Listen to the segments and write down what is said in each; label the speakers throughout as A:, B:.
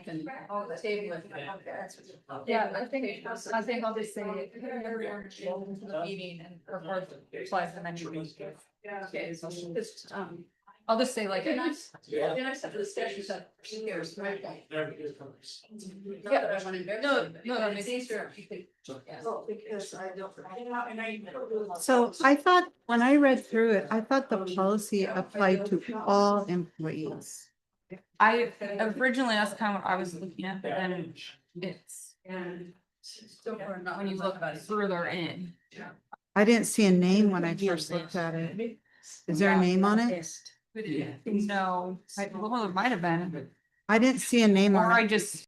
A: can table it.
B: Yeah, I think I'll just say it. To the meeting and or applies the menu.
A: Okay, so just,
B: I'll just say like.
A: then I said the discussion said, here's my guy. Yeah, but I want to.
B: No, that
A: It's
B: makes
A: easier. You could- yeah. Because I don't.
C: So I thought, when I read through it, I thought the policy applied to all employees.
B: I originally, that's kind of what I was looking at, but then it's
A: And. So far, not
B: when you look further in.
C: I didn't see a name when I first looked at it. Is there a name on it?
B: No, well, it might have been,
C: I didn't see a name
B: or
C: on
B: I
C: it.
B: just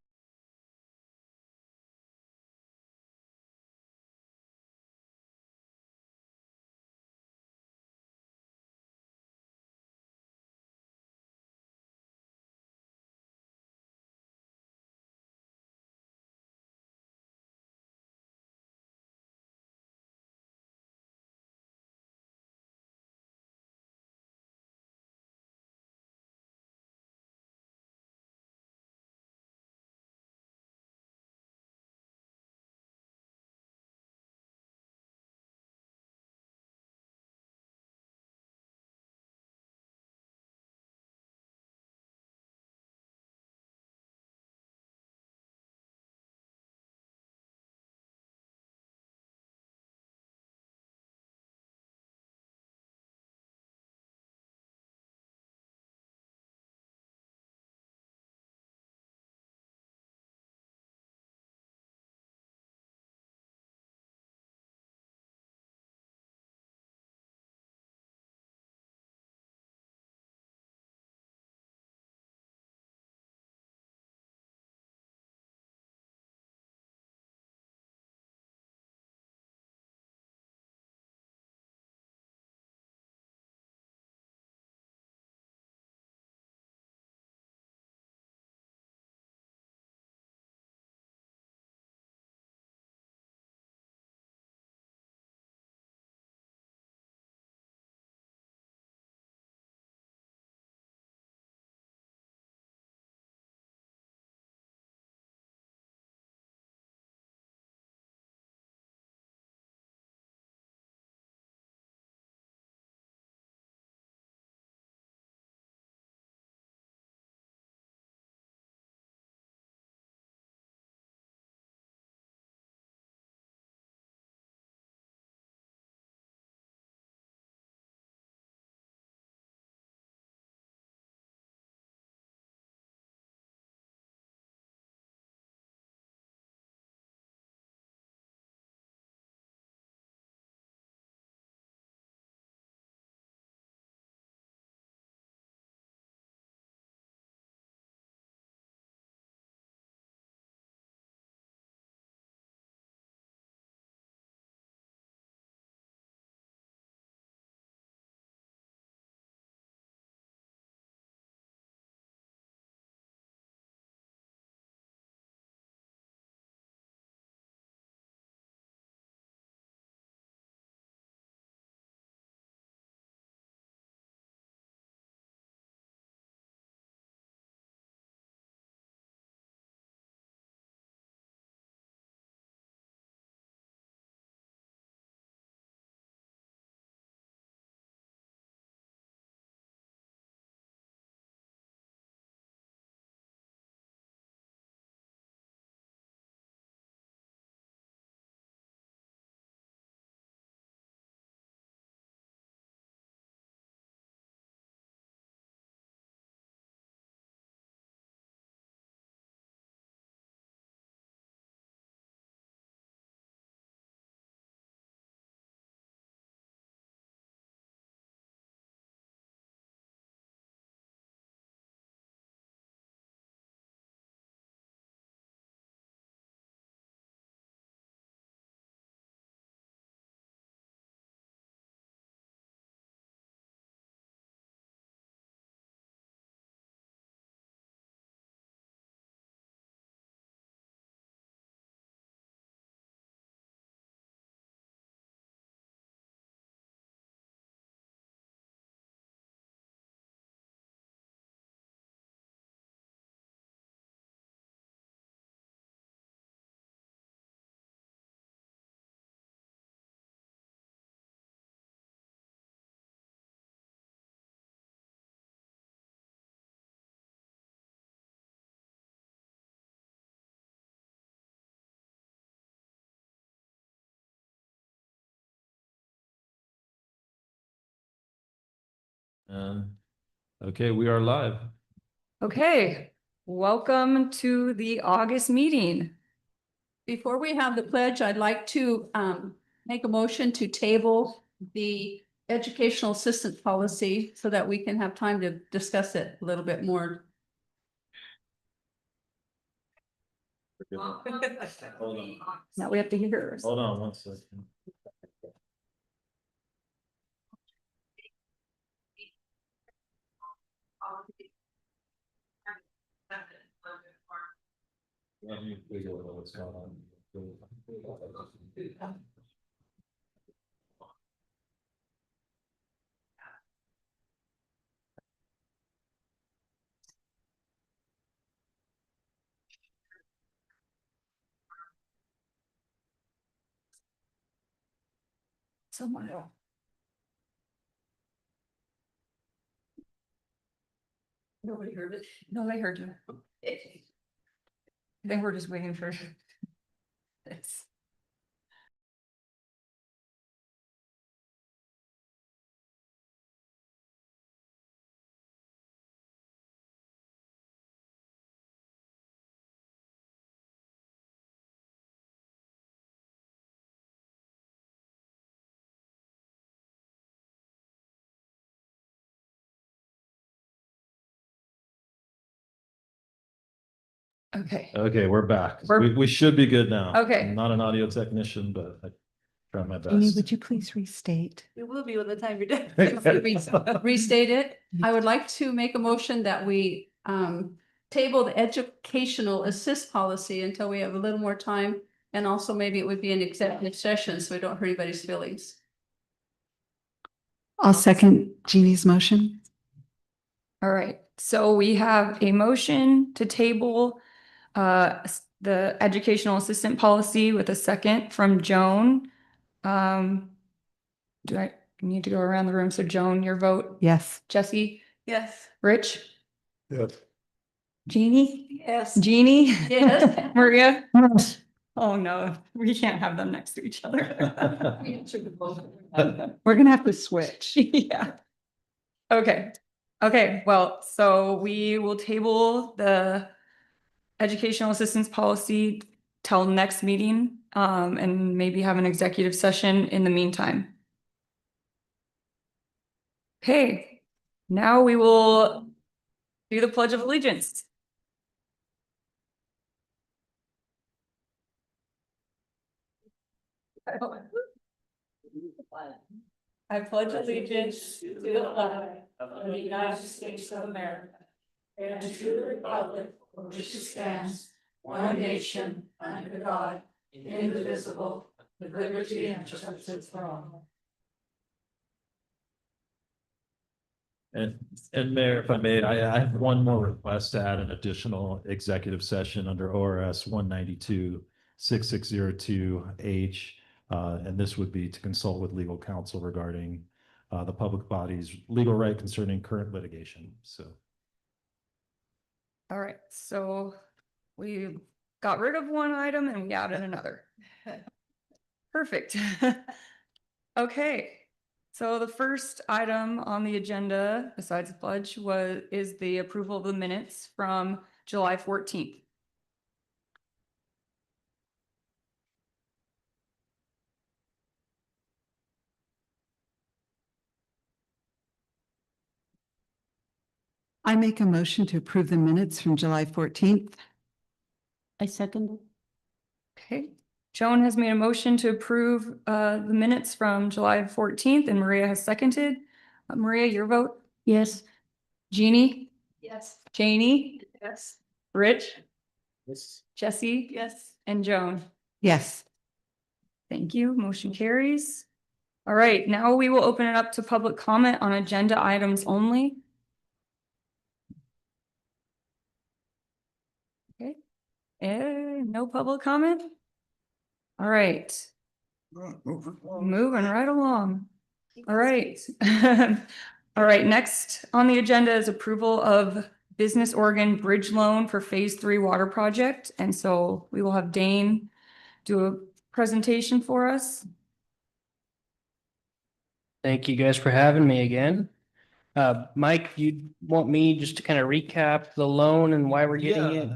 D: Okay, we are live.
B: Okay, welcome to the August meeting.
A: Before we have the pledge, I'd like to make a motion to table the educational assistance policy so that we can have time to discuss it a little bit more.
D: Hold on.
B: Now we have to hear yours.
D: Hold on one second. Let me figure out what's going on.
B: Someone else.
A: Nobody heard it.
B: No, they heard you. They were just waiting for this. Okay,
D: Okay, we're back.
B: We're-
D: We should be good now.
B: Okay.
D: I'm not an audio technician, but I try my
C: Jeannie,
D: best.
C: would you please restate?
A: We will be by the time you're done. Restate it. I would like to make a motion that we table the educational assist policy until we have a little more time. And also maybe it would be an executive session, so we don't hurt anybody's feelings.
C: I'll second Jeannie's motion.
B: all right. So we have a motion to table the educational assistant policy with a second from Joan. Do I need to go around the room? So Joan, your vote.
C: Yes.
B: Jesse,
A: Yes.
B: Rich,
D: Yes.
B: Jeannie,
A: Yes.
B: Jeannie.
A: Yes.
B: Maria. Oh no, we can't have them next to each other.
C: We're gonna have to switch.
B: Yeah. Okay. Okay, well, so we will table the educational assistance policy till next meeting, and maybe have an executive session in the meantime. Okay, now we will do the Pledge of Allegiance. I pledge allegiance to the flag of the United States of America and to the republic for which it stands, one nation, under God, indivisible, with liberty and justice for all.
D: And Mayor, if I may, I have one more request to add an additional executive session under ORS 192-6602H. And this would be to consult with legal counsel regarding the public body's legal right concerning current litigation. So.
B: All right, so we got rid of one item and we added another. Perfect. Okay, so the first item on the agenda, besides the pledge, is the approval of the minutes from July 14th.
C: I make a motion to approve the minutes from July 14th.
A: I second.
B: Okay, Joan has made a motion to approve the minutes from July 14th and Maria has seconded. Maria, your vote?
A: Yes.
B: Jeannie?
A: Yes.
B: Janie?
A: Yes.
B: Rich?
D: Yes.
B: Jesse?
A: Yes.
B: And Joan?
C: Yes.
B: Thank you. Motion carries. All right, now we will open it up to public comment on agenda items only. Okay, no public comment? All right. Moving right along. All right. All right, next on the agenda is approval of Business Oregon Bridge Loan for Phase 3 Water Project. And so we will have Dane do a presentation for us.
E: Thank you guys for having me again. Mike, you want me just to kind of recap the loan and why we're getting it?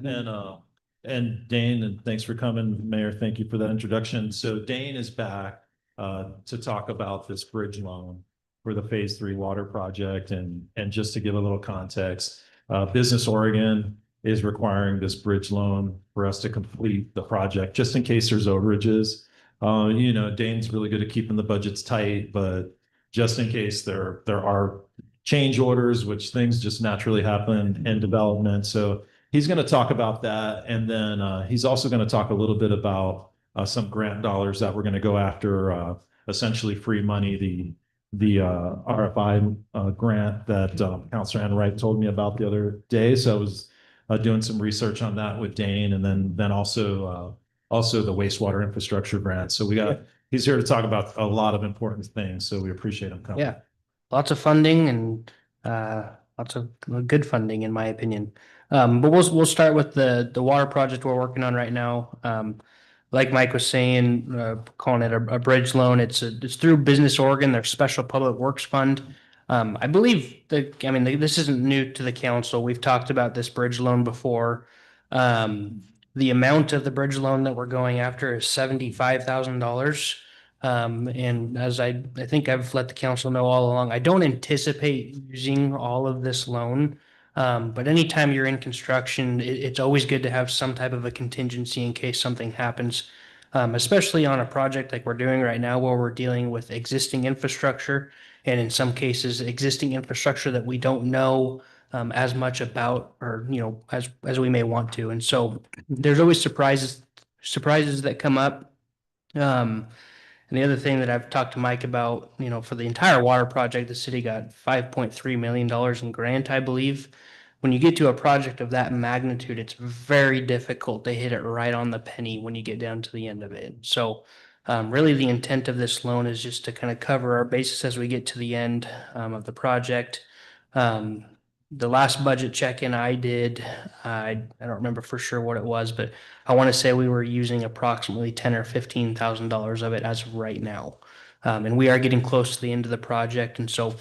D: And Dane, and thanks for coming, Mayor. Thank you for that introduction. So Dane is back to talk about this bridge loan for the Phase 3 water project. And just to give a little context, Business Oregon is requiring this bridge loan for us to complete the project, just in case there's overages. Dane's really good at keeping the budgets tight, but just in case there are change orders, which things just naturally happen in development. So he's going to talk about that. And then he's also going to talk a little bit about some grant dollars that we're going to go after, essentially free money, the RFI grant that Councilor Enright told me about the other day. So I was doing some research on that with Dane, and then also the wastewater infrastructure grant. So he's here to talk about a lot of important things. So we appreciate him coming.
E: Yeah, lots of funding and lots of good funding, in my opinion. But we'll start with the water project we're working on right now. Like Mike was saying, calling it a bridge loan. It's through Business Oregon, their Special Public Works Fund. I believe this isn't new to the council. We've talked about this bridge loan before. The amount of the bridge loan that we're going after is $75,000. And as I think I've let the council know all along, I don't anticipate using all of this loan. But anytime you're in construction, it's always good to have some type of a contingency in case something happens. Especially on a project like we're doing right now, where we're dealing with existing infrastructure, and in some cases, existing infrastructure that we don't know as much about, or as we may want to. And so there's always surprises that come up. And the other thing that I've talked to Mike about, for the entire water project, the city got $5.3 million in grant, I believe. When you get to a project of that magnitude, it's very difficult to hit it right on the penny when you get down to the end of it. So really the intent of this loan is just to kind of cover our bases as we get to the end of the project. The last budget check-in I did, I don't remember for sure what it was, but I want to say we were using approximately $10,000 or $15,000 of it as of right now. And we are getting close to the end of the project. And so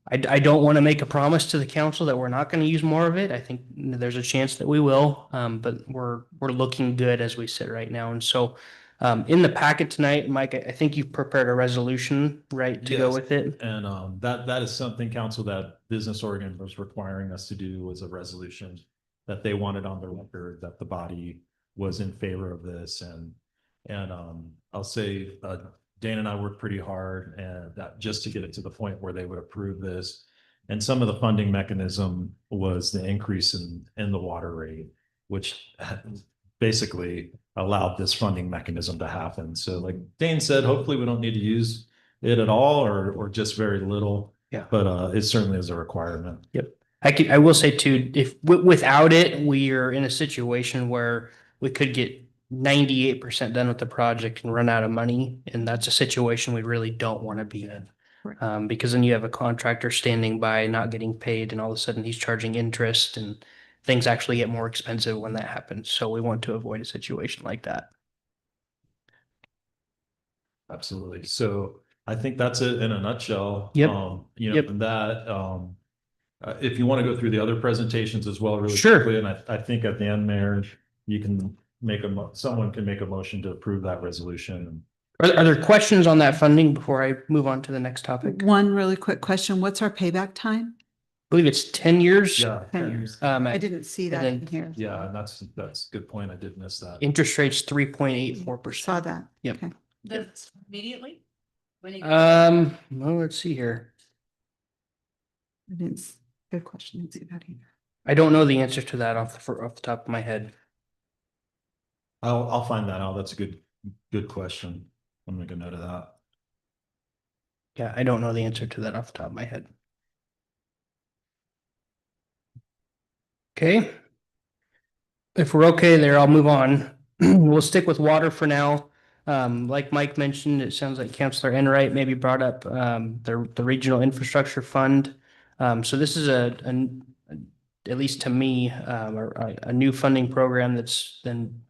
E: I don't want to make a promise to the council that we're not going to use more of it. I think there's a chance that we will, but we're looking good as we sit right now. And so in the packet tonight, Mike, I think you've prepared a resolution, right, to go
D: Yes.
E: with it?
D: And that is something, council, that Business Oregon was requiring us to do, was a resolution that they wanted on the record that the body was in favor of this. And I'll say Dane and I worked pretty hard and that just to get it to the point where they would approve this. And some of the funding mechanism was the increase in the water rate, which basically allowed this funding mechanism to happen. So like Dane said, hopefully we don't need to use it at all or just very little.
E: Yeah.
D: But it certainly is a requirement.
E: Yep. I will say too, if without it, we are in a situation where we could get 98% done with the project and run out of money. And that's a situation we really don't want to be in.
C: Right.
E: Because then you have a contractor standing by not getting paid, and all of a sudden he's charging interest, and things actually get more expensive when that happens. So we want to avoid a situation like that.
D: Absolutely. So I think that's it in a nutshell.
E: Yep. Yep.
D: And that, if you want to go through the other presentations as well, really
E: Sure.
D: quickly, and I think at the end, Mayor, you can someone can make a motion to approve that resolution.
E: Are there questions on that funding before I move on to the next topic?
C: One really quick question. What's our payback time?
E: I believe it's 10 years.
D: Yeah.
C: 10 years. I didn't see that
E: and
C: in here.
D: Yeah, and that's a good point. I did miss that.
E: Interest rates 3.84%.
C: Saw that.
E: Yep.
C: Okay.
A: That's immediately? When you-
E: Well, let's see here.
C: I didn't, good question. Didn't see that either.
E: I don't know the answer to that off the top of my head.
D: I'll find that out. That's a good question. I'll make a note of that.
E: Yeah, I don't know the answer to that off the top of my head. Okay. If we're okay there, I'll move on. We'll stick with water for now. Like Mike mentioned, it sounds like Councilor Enright maybe brought up the Regional Infrastructure Fund. So this is at least to me, a new funding program that's been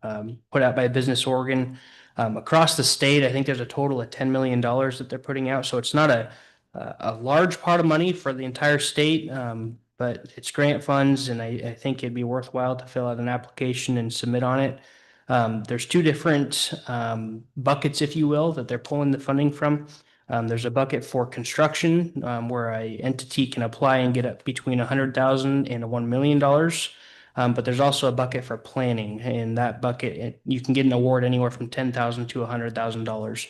E: put out by Business Oregon. Across the state, I think there's a total of $10 million that they're putting out. So it's not a large pot of money for the entire state, but it's grant funds, and I think it'd be worthwhile to fill out an application and submit on it. There's two different buckets, if you will, that they're pulling the funding from. There's a bucket for construction, where a entity can apply and get up between $100,000 and $1 million. But there's also a bucket for planning. In that bucket, you can get an award anywhere from $10,000 to $100,000.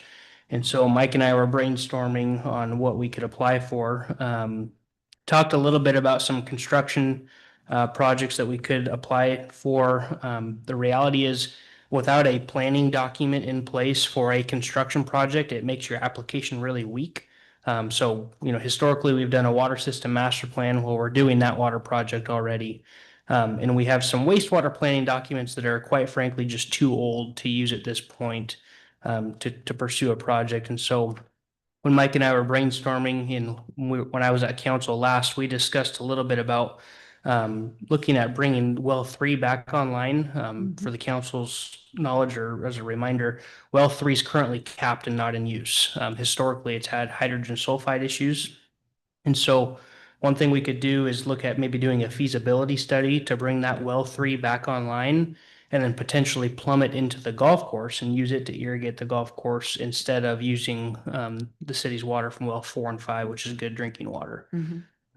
E: And so Mike and I were brainstorming on what we could apply for. Talked a little bit about some construction projects that we could apply for. The reality is, without a planning document in place for a construction project, it makes your application really weak. So, historically, we've done a water system master plan. Well, we're doing that water project already. And we have some wastewater planning documents that are, quite frankly, just too old to use at this point, to pursue a project. And so when Mike and I were brainstorming and when I was at council last, we discussed a little bit about looking at bringing well 3 back online. For the council's knowledge, or as a reminder, well 3 is currently capped and not in use. Historically, it's had hydrogen sulfide issues. And so one thing we could do is look at maybe doing a feasibility study to bring that well 3 back online, and then potentially plumb it into the golf course and use it to irrigate the golf course instead of using the city's water from well 4 and 5, which is good drinking water.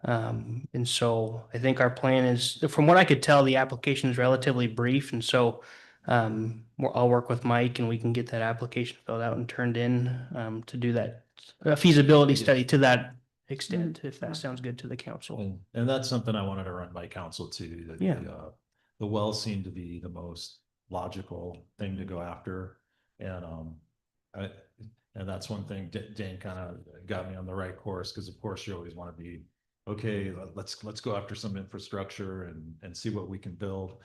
E: And so I think our plan is, from what I could tell, the application is relatively brief. And so I'll work with Mike and we can get that application filled out and turned in to do that feasibility study to that extent, if that sounds good to the council.
D: And that's something I wanted to run by council too. That
E: Yeah.
D: The wells seem to be the most logical thing to go after. And that's one thing Dane kind of got me on the right course, because of course you always want to be, okay, let's go after some infrastructure and see what we can build.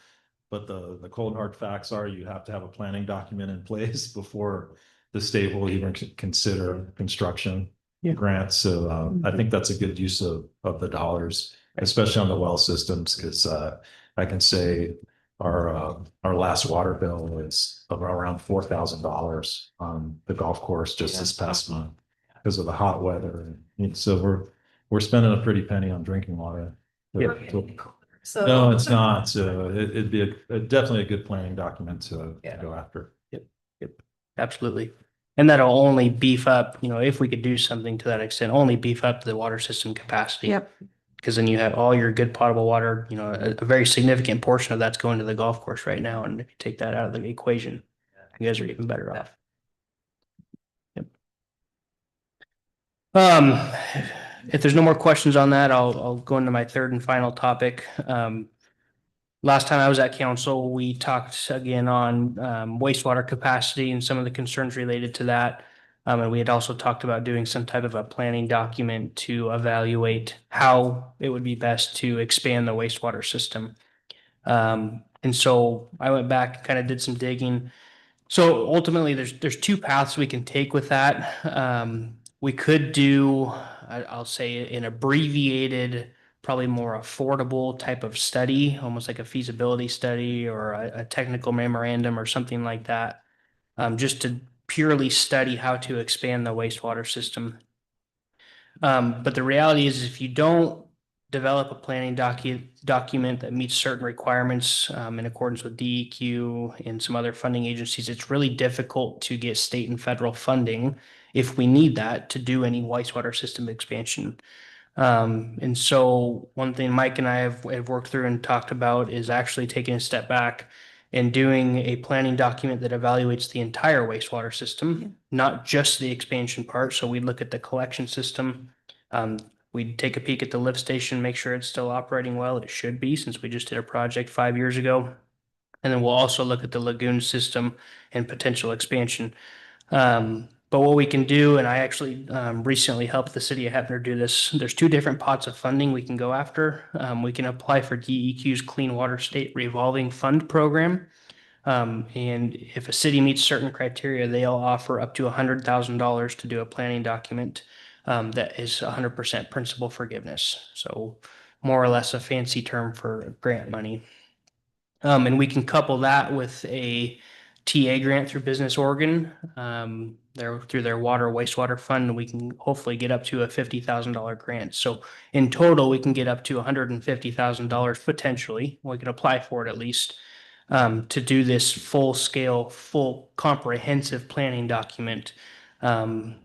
D: But the cold hard facts are, you have to have a planning document in place before the state will even consider construction grants. So I think that's a good use of the dollars, especially on the well systems, because I can say our last water bill is around $4,000 on the golf course just this past month because of the hot weather. And so we're spending a pretty penny on drinking water.
A: So.
D: No, it's not. So it'd be definitely a good planning document to go after.
E: Yep, absolutely. And that'll only beef up, if we could do something to that extent, only beef up the water system capacity.
C: Yep.
E: Because then you have all your good potable water, a very significant portion of that's going to the golf course right now. And if you take that out of the equation, you guys are even better off. Yep. If there's no more questions on that, I'll go into my third and final topic. Last time I was at council, we talked again on wastewater capacity and some of the concerns related to that. And we had also talked about doing some type of a planning document to evaluate how it would be best to expand the wastewater system. And so I went back and kind of did some digging. So ultimately, there's 2 paths we can take with that. We could do, I'll say, an abbreviated, probably more affordable type of study, almost like a feasibility study or a technical memorandum or something like that, just to purely study how to expand the wastewater system. But the reality is, if you don't develop a planning document that meets certain requirements in accordance with DEQ and some other funding agencies, it's really difficult to get state and federal funding if we need that to do any wastewater system expansion. And so one thing Mike and I have worked through and talked about is actually taking a step back and doing a planning document that evaluates the entire wastewater system, not just the expansion part. So we'd look at the collection system. We'd take a peek at the lift station, make sure it's still operating well. It should be, since we just did a project 5 years ago. And then we'll also look at the lagoon system and potential expansion. But what we can do, and I actually recently helped the city of Heppner do this, there's 2 different pots of funding we can go after. We can apply for DEQ's Clean Water State Revolving Fund Program. And if a city meets certain criteria, they'll offer up to $100,000 to do a planning document that is 100% principal forgiveness. So more or less a fancy term for grant money. And we can couple that with a TA grant through Business Oregon. through their water wastewater fund, we can hopefully get up to a $50,000 grant. So in total, we can get up to $150,000 potentially. We can apply for it at least to do this full scale, full comprehensive planning document on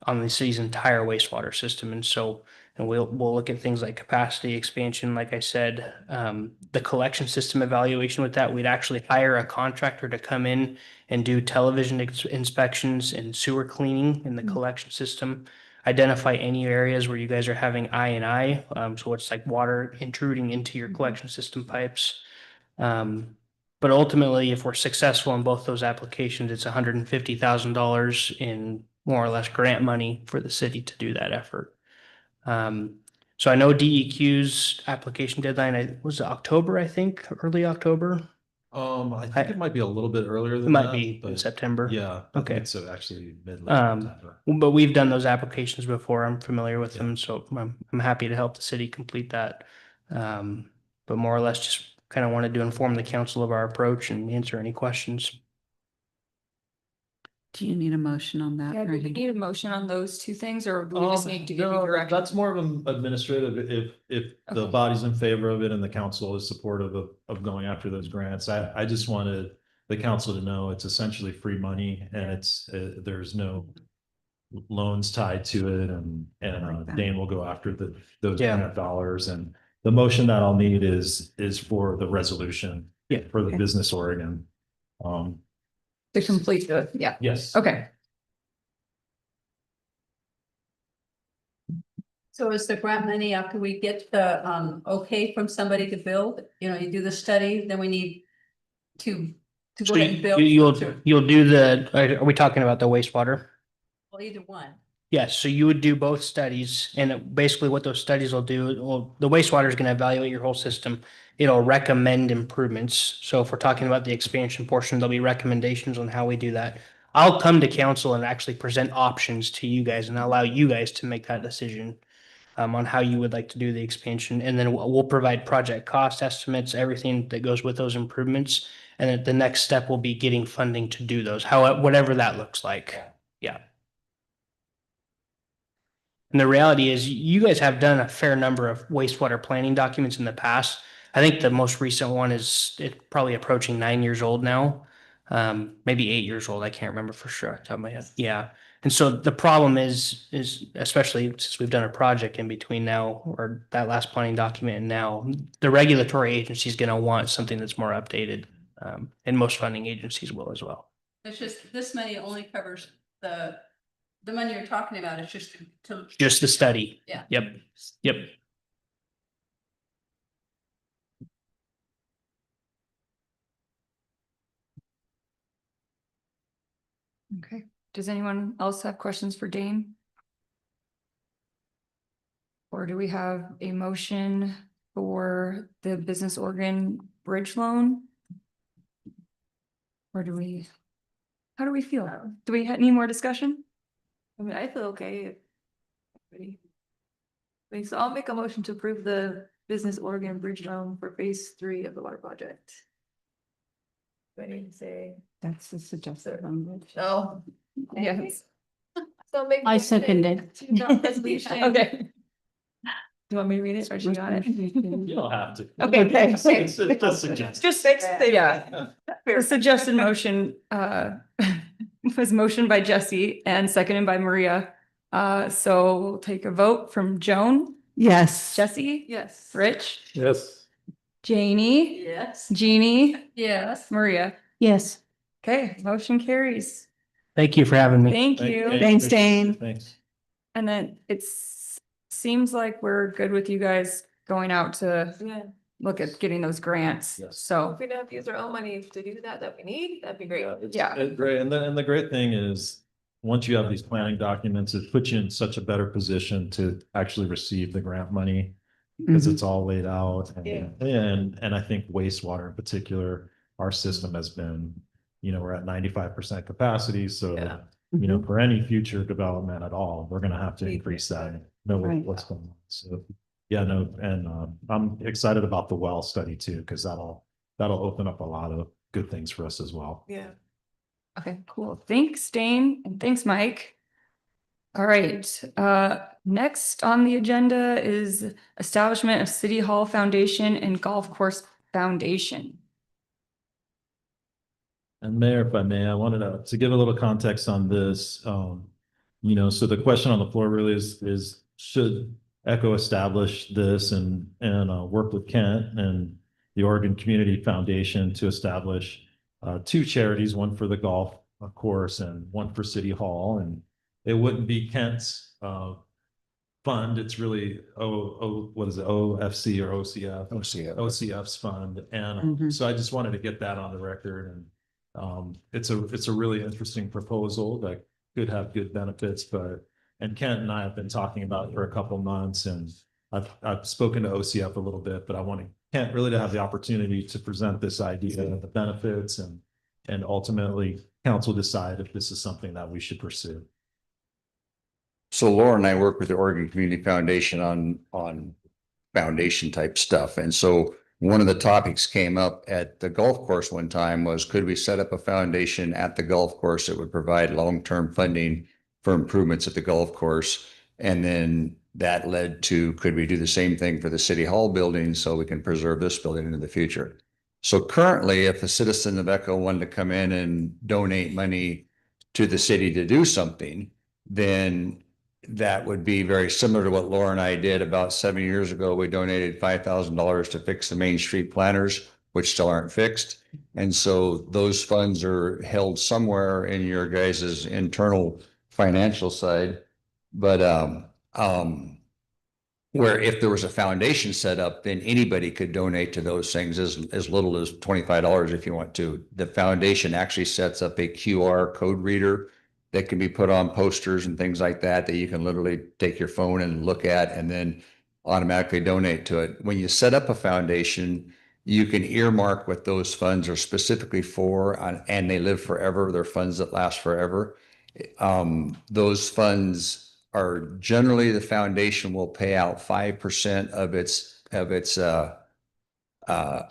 E: the city's entire wastewater system. And so, and we'll look at things like capacity expansion, like I said, the collection system evaluation with that, we'd actually hire a contractor to come in and do television inspections and sewer cleaning in the collection system. Identify any areas where you guys are having I&I, so it's like water intruding into your collection system pipes. But ultimately, if we're successful in both those applications, it's $150,000 in more or less grant money for the city to do that effort. So I know DEQ's application deadline was October, I think, early October.
D: I think it might be a little bit earlier
E: It
D: than
E: might
D: that,
E: be in
D: but
E: September.
D: yeah, I
E: Okay.
D: think so, actually mid
E: Um,
D: September.
E: But we've done those applications before. I'm familiar with them, so I'm happy to help the city complete that. But more or less just kind of wanted to inform the council of our approach and answer any questions.
C: Do you need a motion on that?
B: Yeah, do we
C: Brandon?
B: need a motion on those two things, or do we just need to give you
D: No,
B: direction?
D: that's more of an administrative, if the
B: Okay.
D: body's in favor of it and the council is supportive of going after those grants. I just wanted the council to know it's essentially free money and it's, there's no loans tied to it and
C: like that.
D: Dane will go after those
E: Yeah.
D: grant dollars. And the motion that I'll need is for the resolution.
E: Yeah.
D: For the
C: Okay.
D: Business Oregon.
B: To complete the, yeah,
D: Yes.
B: okay.
A: So is the grant money after we get the okay from somebody to build, you do the study, then we need to
E: So
A: go ahead and build.
E: you'll do are we talking about the wastewater?
A: Well, either one.
E: Yes, so you would do both studies, and basically what those studies will do, well, the wastewater is gonna evaluate your whole system. It'll recommend improvements. So if we're talking about the expansion portion, there'll be recommendations on how we do that. I'll come to council and actually present options to you guys and allow you guys to make that decision on how you would like to do the expansion. And then we'll provide project cost estimates, everything that goes with those improvements. And then the next step will be getting funding to do those, whatever that looks like. Yeah. And the reality is you guys have done a fair number of wastewater planning documents in the past. I think the most recent one is it's probably approaching 9 years old now. Maybe 8 years old. I can't remember for sure off the top of my head. Yeah. And so the problem is especially since we've done a project in between now or that last planning document and now, the regulatory agency is going to want something that's more updated. And most funding agencies will as well.
A: It's just, this money only covers the money you're talking about, it's just to.
E: Just the study.
A: Yeah.
E: Yep. Yep.
B: Okay, does anyone else have questions for Dane? Or do we have a motion for the Business Oregon bridge loan? Or how do we feel? Do we need more discussion?
F: I mean, I feel okay. So I'll make a motion to approve the Business Oregon Bridge loan for phase 3 of the water project. Do I need to say?
C: That's the suggested language.
F: No.
B: Yes.
F: So make.
C: I seconded.
F: To adopt resolution.
B: Okay.
F: Do you want me to read it or she got it?
D: You don't have to.
B: Okay.
D: It's just a suggestion.
B: Just, yeah. The suggested motion, was motioned by Jesse and seconded by Maria. So we'll take a vote from Joan,
C: Yes.
B: Jesse,
F: Yes.
B: Rich,
D: Yes.
B: Janie,
A: Yes.
B: Jeannie,
A: Yes.
B: Maria.
C: Yes.
B: Okay, motion carries.
E: Thank you for having me.
B: Thank you.
C: Thanks, Dane.
D: Thanks.
B: And then seems like we're good with you guys going out to
F: Yeah.
B: look at getting those grants.
D: Yes.
B: So,
F: If we don't have to use our own money to do that we need, that'd be great.
B: Yeah.
D: It's great. And the great thing is, once you have these planning documents, it puts you in such a better position to actually receive the grant money. Because it's all laid out and I think wastewater in particular, our system has been, we're at 95% capacity. So,
F: Yeah.
D: for any future development at all, we're gonna have to increase that and know
C: Right.
D: what's going on. So, yeah, no, and I'm excited about the well study too, because that'll open up a lot of good things for us as well.
F: Yeah.
B: Okay, cool. Thanks, Dane, and thanks, Mike. All right, next on the agenda is establishment of City Hall Foundation and Golf Course Foundation.
D: And Mayor, if I may, I wanted to give a little context on this. So the question on the floor really is should Echo establish this and work with Kent and the Oregon Community Foundation to establish two charities, one for the golf course and one for City Hall. And it wouldn't be Kent's fund. It's really what is it, OFC or OCF? OCF's fund. And so I just wanted to get that on the record. And it's a really interesting proposal that could have good benefits, and Kent and I have been talking about it for a couple months, and I've spoken to OCF a little bit, but I want Kent really to have the opportunity to present this idea of the benefits and ultimately council decide if this is something that we should pursue.
G: So Laura and I work with the Oregon Community Foundation on foundation type stuff. And so one of the topics came up at the golf course one time was, could we set up a foundation at the golf course that would provide long-term funding for improvements at the golf course? And then that led to, could we do the same thing for the City Hall building so we can preserve this building into the future? So currently, if a citizen of Echo wanted to come in and donate money to the city to do something, then that would be very similar to what Laura and I did about 7 years ago. We donated $5,000 to fix the Main Street planters, which still aren't fixed. And so those funds are held somewhere in your guys' internal financial side. But where if there was a foundation set up, then anybody could donate to those things as little as $25 if you want to. The foundation actually sets up a QR code reader that can be put on posters and things like that you can literally take your phone and look at and then automatically donate to it. When you set up a foundation, you can earmark what those funds are specifically for, and they live forever. They're funds that last forever. Those funds are generally, the foundation will pay out 5% of its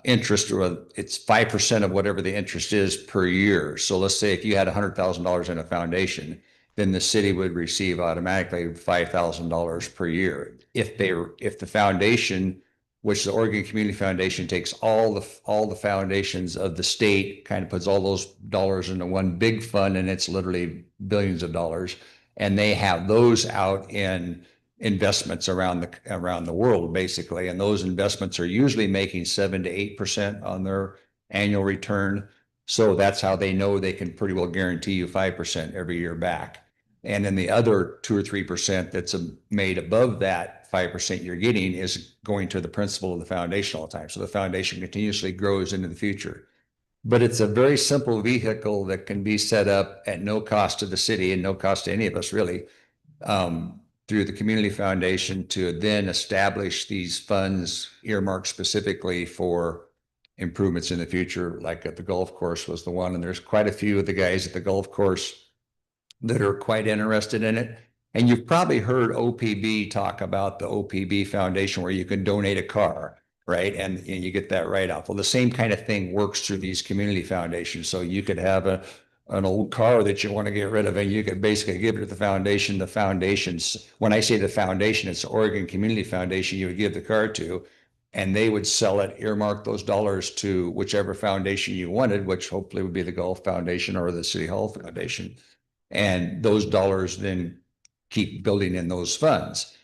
G: interest, or it's 5% of whatever the interest is per year. So let's say if you had $100,000 in a foundation, then the city would receive automatically $5,000 per year. If the foundation, which the Oregon Community Foundation takes all the foundations of the state, kind of puts all those dollars into one big fund, and it's literally billions of dollars, and they have those out in investments around the world, basically. And those investments are usually making 7 to 8% on their annual return. So that's how they know they can pretty well guarantee you 5% every year back. And then the other 2 or 3% that's made above that 5% you're getting is going to the principal of the foundation all the time. So the foundation continuously grows into the future. But it's a very simple vehicle that can be set up at no cost to the city and no cost to any of us, really, through the community foundation, to then establish these funds earmarked specifically for improvements in the future. Like at the golf course was the one, and there's quite a few of the guys at the golf course that are quite interested in it. And you've probably heard OPB talk about the OPB Foundation, where you can donate a car, right? And you get that right off. Well, the same kind of thing works through these community foundations. So you could have an old car that you want to get rid of, and you could basically give it to the foundation. The foundations, when I say the foundation, it's the Oregon Community Foundation you would give the car to, and they would sell it, earmark those dollars to whichever foundation you wanted, which hopefully would be the Golf Foundation or the City Hall Foundation. And those dollars then keep building in those funds.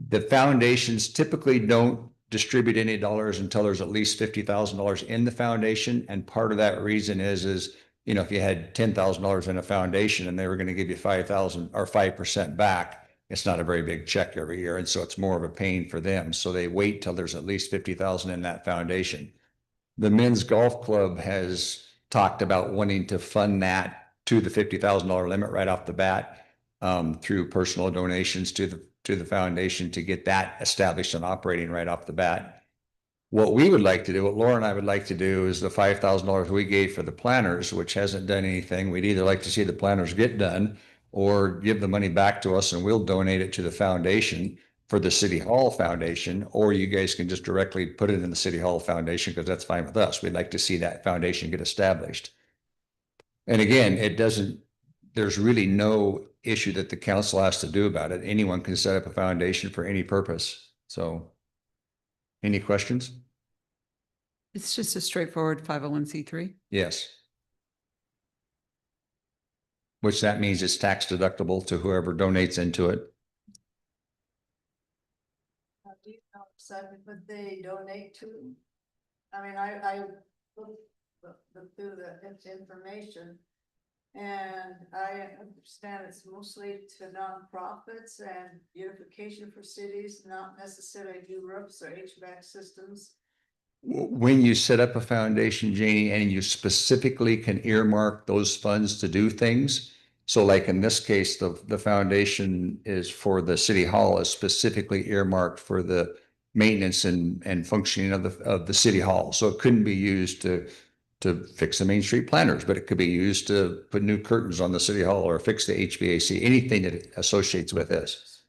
G: The foundations typically don't distribute any dollars until there's at least $50,000 in the foundation. And part of that reason is, if you had $10,000 in a foundation and they were going to give you 5,000 or 5% back, it's not a very big check every year. And so it's more of a pain for them. So they wait till there's at least 50,000 in that foundation. The Men's Golf Club has talked about wanting to fund that to the $50,000 limit right off the bat, through personal donations to the foundation, to get that established and operating right off the bat. What we would like to do, what Laura and I would like to do, is the $5,000 we gave for the planners, which hasn't done anything. We'd either like to see the planners get done or give the money back to us and we'll donate it to the foundation for the City Hall Foundation, or you guys can just directly put it in the City Hall Foundation, because that's fine with us. We'd like to see that foundation get established. And again, it doesn't, there's really no issue that the council has to do about it. Anyone can set up a foundation for any purpose. So any questions?
C: It's just a straightforward 501c3.
G: Yes. Which that means it's tax deductible to whoever donates into it.
H: Do you know exactly what they donate to? I mean, I looked through the information. And I understand it's mostly to nonprofits and beautification for cities, not necessarily new roofs or HVAC systems.
G: When you set up a foundation, Janie, and you specifically can earmark those funds to do things. So like in this case, the foundation is for the city hall is specifically earmarked for the maintenance and functioning of the city hall. So it couldn't be used to fix the Main Street planters, but it could be used to put new curtains on the city hall or fix the HVAC, anything that associates with this.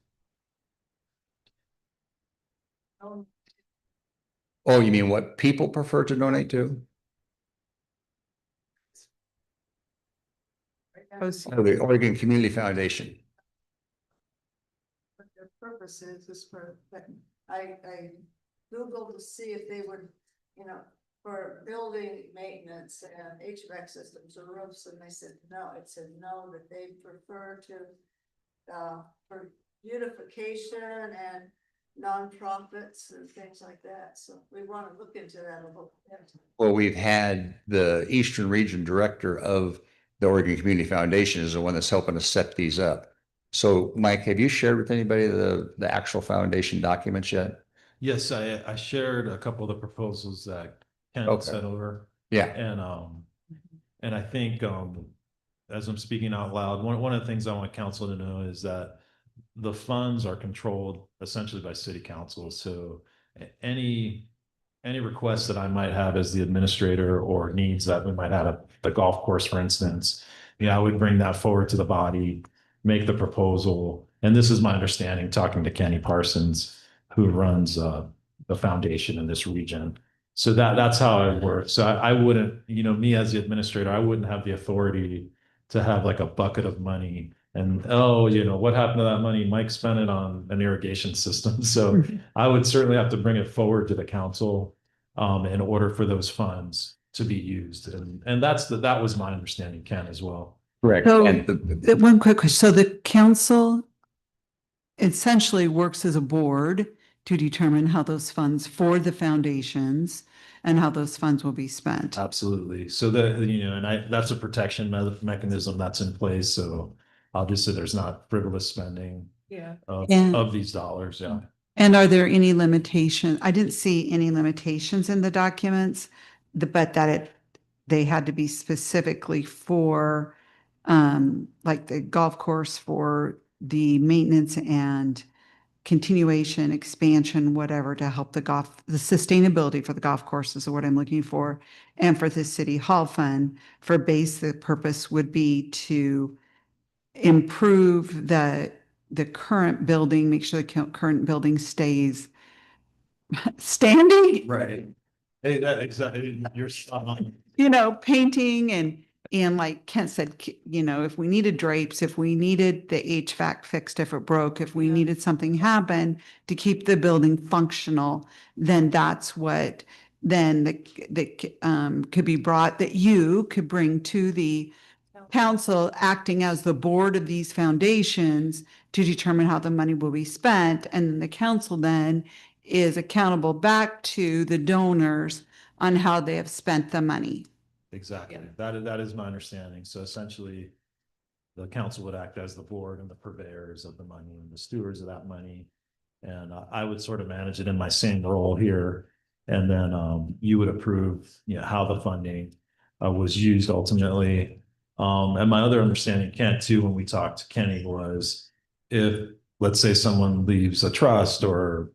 G: Oh, you mean what people prefer to donate to? Oh, the Oregon Community Foundation.
H: What their purpose is for, I Googled to see if they would, for building maintenance and HVAC systems or roofs, and they said no. It said no, that they prefer to, for beautification and nonprofits and things like that. So we want to look into that a little bit.
G: Well, we've had the Eastern Region Director of the Oregon Community Foundation is the one that's helping us set these up. So Mike, have you shared with anybody the actual foundation documents yet?
D: Yes, I shared a couple of the proposals that Ken
G: Okay.
D: sent over.
G: Yeah.
D: And I think, as I'm speaking out loud, one of the things I want council to know is that the funds are controlled essentially by city council. So any requests that I might have as the administrator or needs that we might have at the golf course, for instance, I would bring that forward to the body, make the proposal. And this is my understanding, talking to Kenny Parsons, who runs the foundation in this region. So that's how it works. So I wouldn't, me as the administrator, I wouldn't have the authority to have like a bucket of money and, what happened to that money? Mike spent it on an irrigation system. So I would certainly have to bring it forward to the council in order for those funds to be used. And that was my understanding, Ken, as well.
G: Correct.
C: So
G: And
C: one quick question. So the council essentially works as a board to determine how those funds for the foundations and how those funds will be spent.
D: Absolutely. So that's a protection mechanism that's in place. So obviously there's not frivolous spending
F: Yeah.
D: of these dollars. Yeah.
C: And are there any limitations? I didn't see any limitations in the documents, but that they had to be specifically for like the golf course for the maintenance and continuation, expansion, whatever, to help the sustainability for the golf course is what I'm looking for. And for the city hall fund for base, the purpose would be to improve the current building, make sure the current building stays standing,
D: Right. Hey, exactly. You're spot on.
C: painting and like Kent said, if we needed drapes, if we needed the HVAC fixed, if it broke, if we
F: Yeah.
C: needed something happen to keep the building functional, then that's what then that could be brought, that you could bring to the council acting as the board of these foundations to determine how the money will be spent. And then the council then is accountable back to the donors on how they have spent the money.
D: Exactly. That is my understanding. So essentially, the council would act as the board and the purveyors of the money and the stewards of that money. And I would sort of manage it in my same role here. And then you would approve, how the funding was used ultimately. And my other understanding, Kent, too, when we talked to Kenny, was if, let's say, someone leaves a trust or,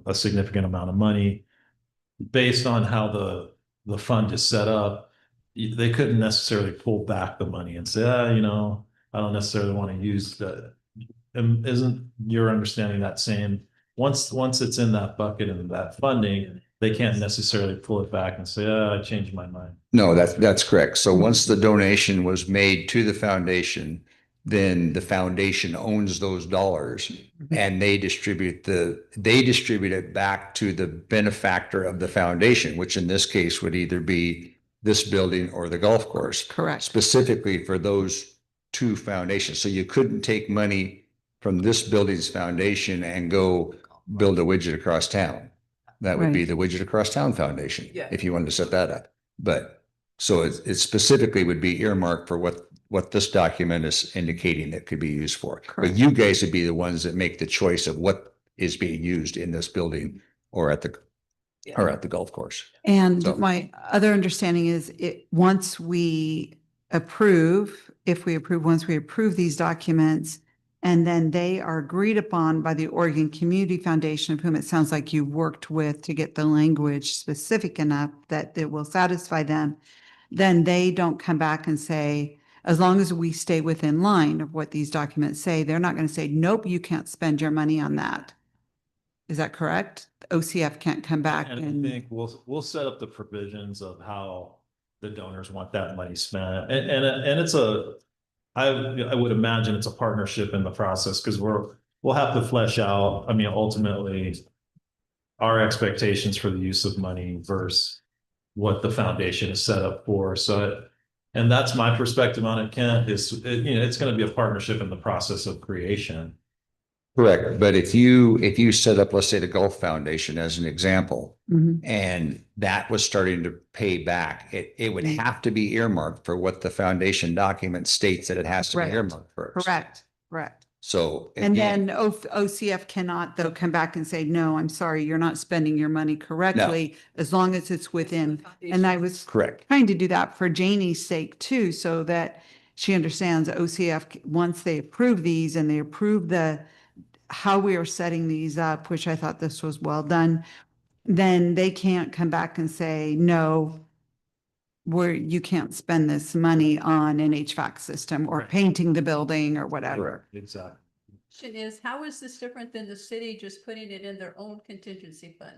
D: a significant amount of money, based on how the fund is set up, they couldn't necessarily pull back the money and say, I don't necessarily want to use that. Isn't your understanding that same? Once it's in that bucket and that funding, they can't necessarily pull it back and say, I changed my mind.
G: No, that's correct. So once the donation was made to the foundation, then the foundation owns those dollars and they distribute it back to the benefactor of the foundation, which in this case would either be this building or the golf course.
C: Correct.
G: Specifically for those two foundations. So you couldn't take money from this building's foundation and go build a widget across town. That would be
C: Right.
G: the Widget Across Town Foundation,
H: Yeah.
G: if you wanted to set that up. But so it specifically would be earmarked for what this document is indicating that could be used for. But
C: Correct.
G: you guys would be the ones that make the choice of what is being used in this building or at the golf course.
C: And
G: So-
C: my other understanding is once we approve these documents, and then they are agreed upon by the Oregon Community Foundation, of whom it sounds like you worked with to get the language specific enough that it will satisfy them, then they don't come back and say, as long as we stay within line of what these documents say, they're not going to say, nope, you can't spend your money on that. Is that correct? OCF can't come back
D: And I
C: and,
D: think we'll set up the provisions of how the donors want that money spent. And it's I would imagine it's a partnership in the process because we'll have to flesh out, I mean, ultimately our expectations for the use of money versus what the foundation is set up for. So, and that's my perspective on it, Kent, it's going to be a partnership in the process of creation.
G: Correct. But if you set up, let's say the Golf Foundation as an example,
C: Mhm.
G: and that was starting to pay back, it would have to be earmarked for what the foundation document states that it has to be
C: Correct.
G: earmarked for.
C: correct.
G: So.
C: And
G: again,
C: then OCF cannot though come back and say, no, I'm sorry, you're not spending your money correctly, as long as it's within. And I was
G: Correct.
C: trying to do that for Janie's sake too, so that she understands OCF, once they approve these and they approve how we are setting these up, which I thought this was well done, then they can't come back and say, no, you can't spend this money on an HVAC system or
D: Right.
C: painting the building or whatever.
G: Correct.
D: Exactly.
A: Question is, how is this different than the city just putting it in their own contingency fund?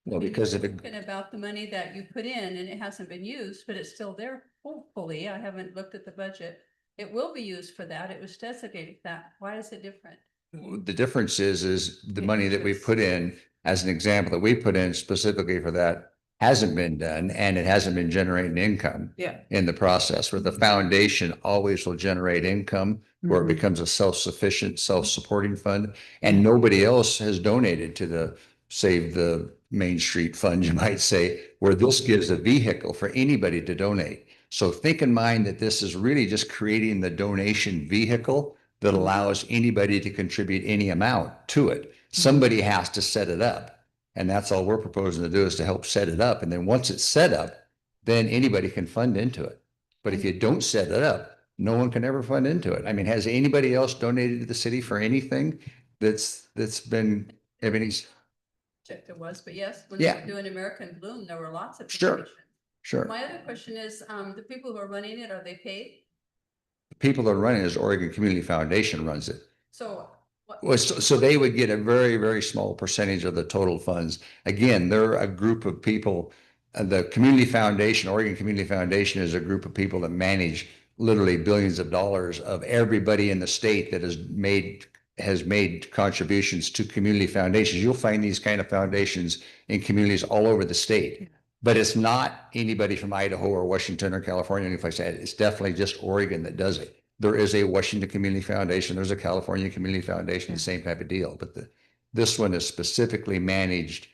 G: Well,
A: I mean,
G: because
A: you're
G: if it,
A: talking about the money that you put in and it hasn't been used, but it's still there, hopefully. I haven't looked at the budget. It will be used for that. It was designated that. Why is it different?
G: the difference is the money that we put in, as an example, that we put in specifically for that hasn't been done and it hasn't been generating income
H: Yeah.
G: in the process, where the foundation always will generate income where it
C: Mhm.
G: becomes a self-sufficient, self-supporting fund. And nobody else has donated to the Save the Main Street Fund, you might say, where this gives a vehicle for anybody to donate. So think in mind that this is really just creating the donation vehicle that allows anybody to contribute any amount to it. Somebody has to set it up. And that's all we're proposing to do, is to help set it up. And then once it's set up, then anybody can fund into it. But if you don't set it up, no one can ever fund into it. I mean, has anybody else donated to the city for anything that's been, I mean,
A: Check there was, but yes, when
G: Yeah.
A: they were doing American Bloom, there were lots of.
G: Sure.
A: donations.
G: sure.
A: My other question is, the people who are running it, are they paid?
G: The people that are running it is Oregon Community Foundation runs it.
A: So. what-
G: Well, so they would get a very, very small percentage of the total funds. Again, they're a group of people. The Community Foundation, Oregon Community Foundation, is a group of people that manage literally billions of dollars of everybody in the state that has made contributions to community foundations. You'll find these kind of foundations in communities all over the state. But it's not anybody from Idaho or Washington or California, anything like that. It's definitely just Oregon that does it. There is a Washington Community Foundation, there's a California Community Foundation, the same type of deal. But this one is specifically managed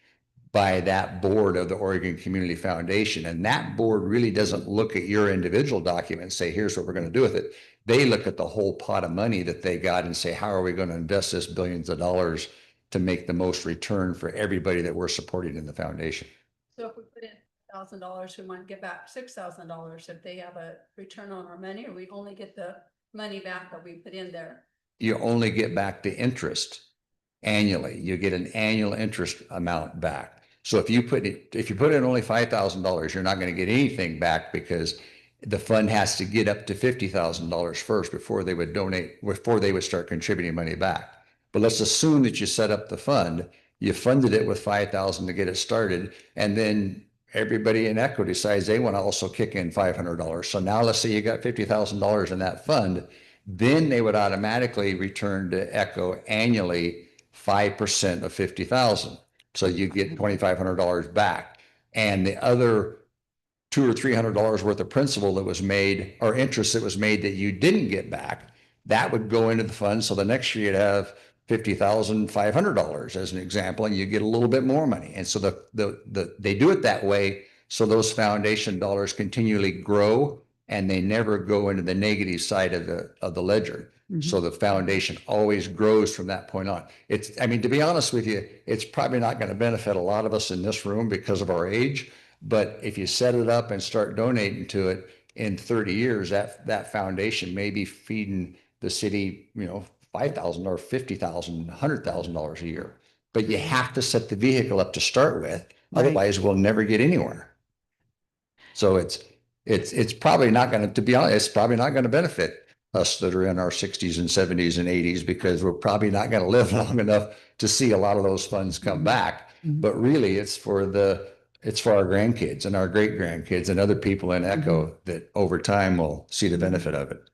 G: by that board of the Oregon Community Foundation. And that board really doesn't look at your individual document and say, here's what we're going to do with it. They look at the whole pot of money that they got and say, how are we going to invest this billions of dollars to make the most return for everybody that we're supporting in the foundation?
A: So if we put in $1,000, we might get back $6,000 if they have a return on our money, or we only get the money back that we put in there.
G: You only get back the interest annually. You get an annual interest amount back. So if you put in only $5,000, you're not going to get anything back, because the fund has to get up to $50,000 first before they would start contributing money back. But let's assume that you set up the fund, You funded it with 5,000 to get it started, and then everybody in Echo decides they want to also kick in $500. So now let's say you got $50,000 in that fund, then they would automatically return to Echo annually 5% of 50,000. So you get $2,500 back. And the other $200 or $300 worth of principal that was made, or interest that was made that you didn't get back, that would go into the fund. So the next year you'd have $50,500 as an example, and you get a little bit more money. And so they do it that way. So those foundation dollars continually grow, and they never go into the negative side of the ledger. So the foundation always grows from that point on. I mean, to be honest with you, it's probably not going to benefit a lot of us in this room because of our age. But if you set it up and start donating to it in 30 years, that foundation may be feeding the city, $5,000 or $50,000, $100,000 a year. But you have to set the vehicle up to start with.
C: Right.
G: Otherwise, we'll never get anywhere. So it's probably not going to be honest, it's probably not going to benefit us that are in our 60s and 70s and 80s, because we're probably not going to live long enough to see a lot of those funds come back. But really, it's for our grandkids and our great grandkids and other people in Echo that over time will see the benefit of it.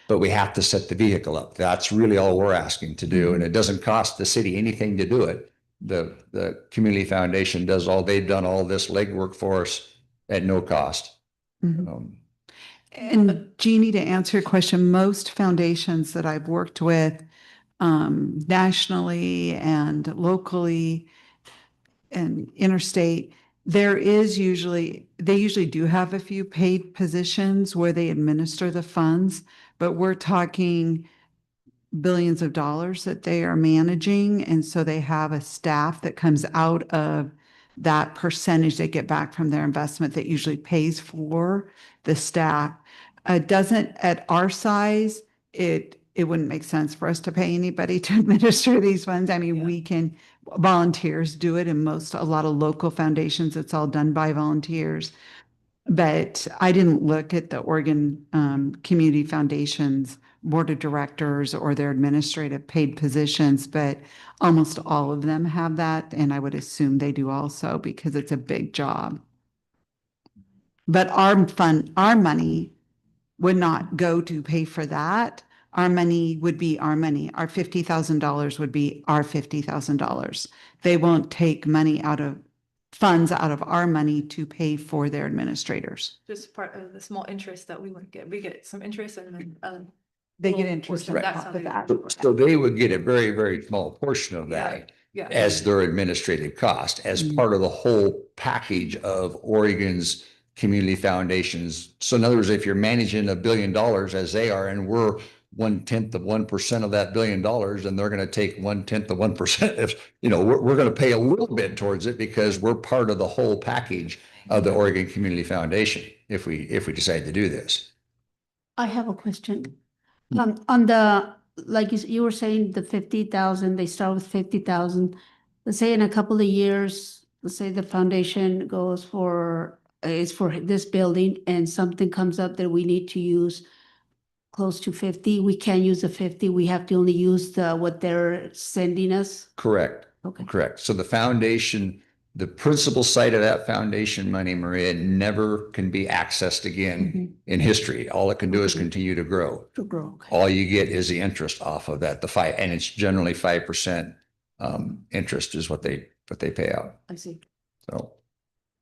G: But we have to set the vehicle up. That's really all we're asking to do. And it doesn't cost the city anything to do it. The Community Foundation they've done all this legwork for us at no cost.
C: And Jeannie, to answer your question, most foundations that I've worked with nationally and locally and interstate, they usually do have a few paid positions where they administer the funds, but we're talking billions of dollars that they are managing. And so they have a staff that comes out of that percentage they get back from their investment that usually pays for the staff. Doesn't, at our size, it wouldn't make sense for us to pay anybody to administer these funds. I mean, we can, volunteers do it, and a lot of local foundations, it's all done by volunteers. But I didn't look at the Oregon Community Foundation's board of directors or their administrative paid positions, but almost all of them have that, and I would assume they do also, because it's a big job. But our money would not go to pay for that. Our money would be our money. Our $50,000 would be our $50,000. They won't take funds out of our money to pay for their administrators.
F: Just part of the small interest that we would get. We get some interest and then,
C: They get
F: Well,
C: interest
F: portion
C: on
F: of
C: top
F: that
C: of that.
G: So they would get a very, very small portion of that
F: yeah.
G: as their administrative cost, as part of the whole package of Oregon's community foundations. So in other words, if you're managing $1 billion as they are, and we're 1/10 of 1% of that $1 billion, and they're going to take 1/10 of 1%. If we're going to pay a little bit towards it because we're part of the whole package of the Oregon Community Foundation. If we decide to do this,
I: I have a question. On the, like you were saying, the 50,000, they start with 50,000. Let's say in a couple of years, let's say the foundation is for this building, and something comes up that we need to use close to 50. We can't use the 50. We have to only use what they're sending us.
G: correct.
I: Okay.
G: Correct. So the foundation, the principal side of that foundation money, Maria, never can be accessed again in history. All it can do is continue to grow.
I: To grow. Okay.
G: All you get is the interest off of that, and it's generally 5% interest is what they pay out.
I: I see.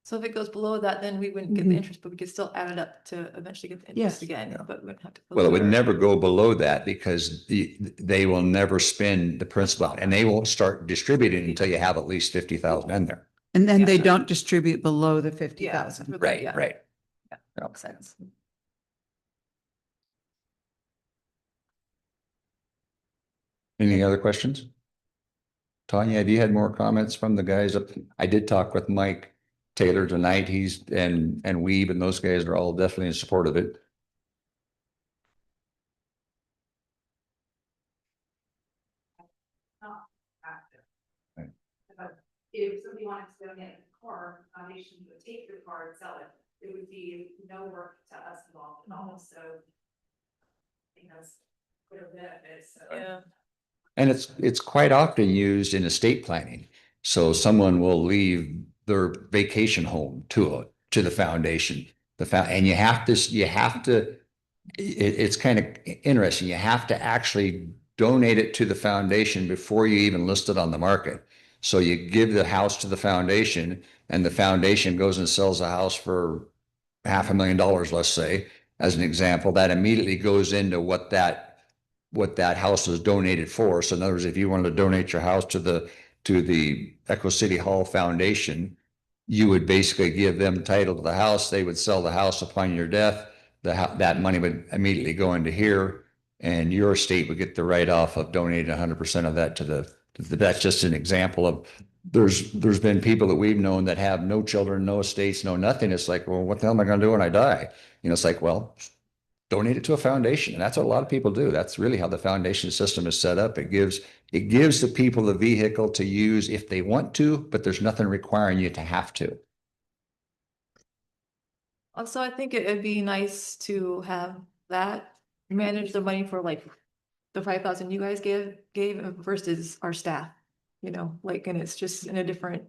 F: So if it goes below that, then we wouldn't get the interest, but we could still add it up to eventually get the interest
I: Yes.
F: again,
G: Yeah.
F: but we wouldn't have to.
G: Well, it would never go below that because they will never spend the principal out, and they won't start distributing until you have at least 50,000 in there.
C: And then they
F: Yeah.
C: don't distribute below the 50,000.
G: Right,
F: Yeah.
G: right.
F: Makes sense.
G: Any other questions? Tanya, have you had more comments from the guys up? I did talk with Mike Taylor tonight. and Weeb, and those guys are all definitely in support of it. Right.
J: But if somebody wanted to donate a car, foundation would take the car and sell it. It would be no work to us involved at all, so. I think that's clear benefits. So.
F: Yeah.
G: And it's quite often used in estate planning. So someone will leave their vacation home to the foundation. And you have to, it's kind of interesting. You have to actually donate it to the foundation before you even list it on the market. So you give the house to the foundation and the foundation goes and sells the house for $500,000, let's say, as an example, that immediately goes into what that house is donated for. So in other words, if you wanted to donate your house to the Echo City Hall Foundation, you would basically give them title to the house. They would sell the house upon your death. That money would immediately go into here, and your estate would get the write-off of donating 100% of that that's just an example of, there's been people that we've known that have no children, no estates, no nothing. It's like, well, what the hell am I going to do when I die? It's like, well, donate it to a foundation. And that's what a lot of people do. That's really how the foundation system is set up. It gives the people the vehicle to use if they want to, but there's nothing requiring you to have to.
F: Also, I think it'd be nice to have that manage the money for like the 5,000 you guys gave versus our staff, and it's just in a different,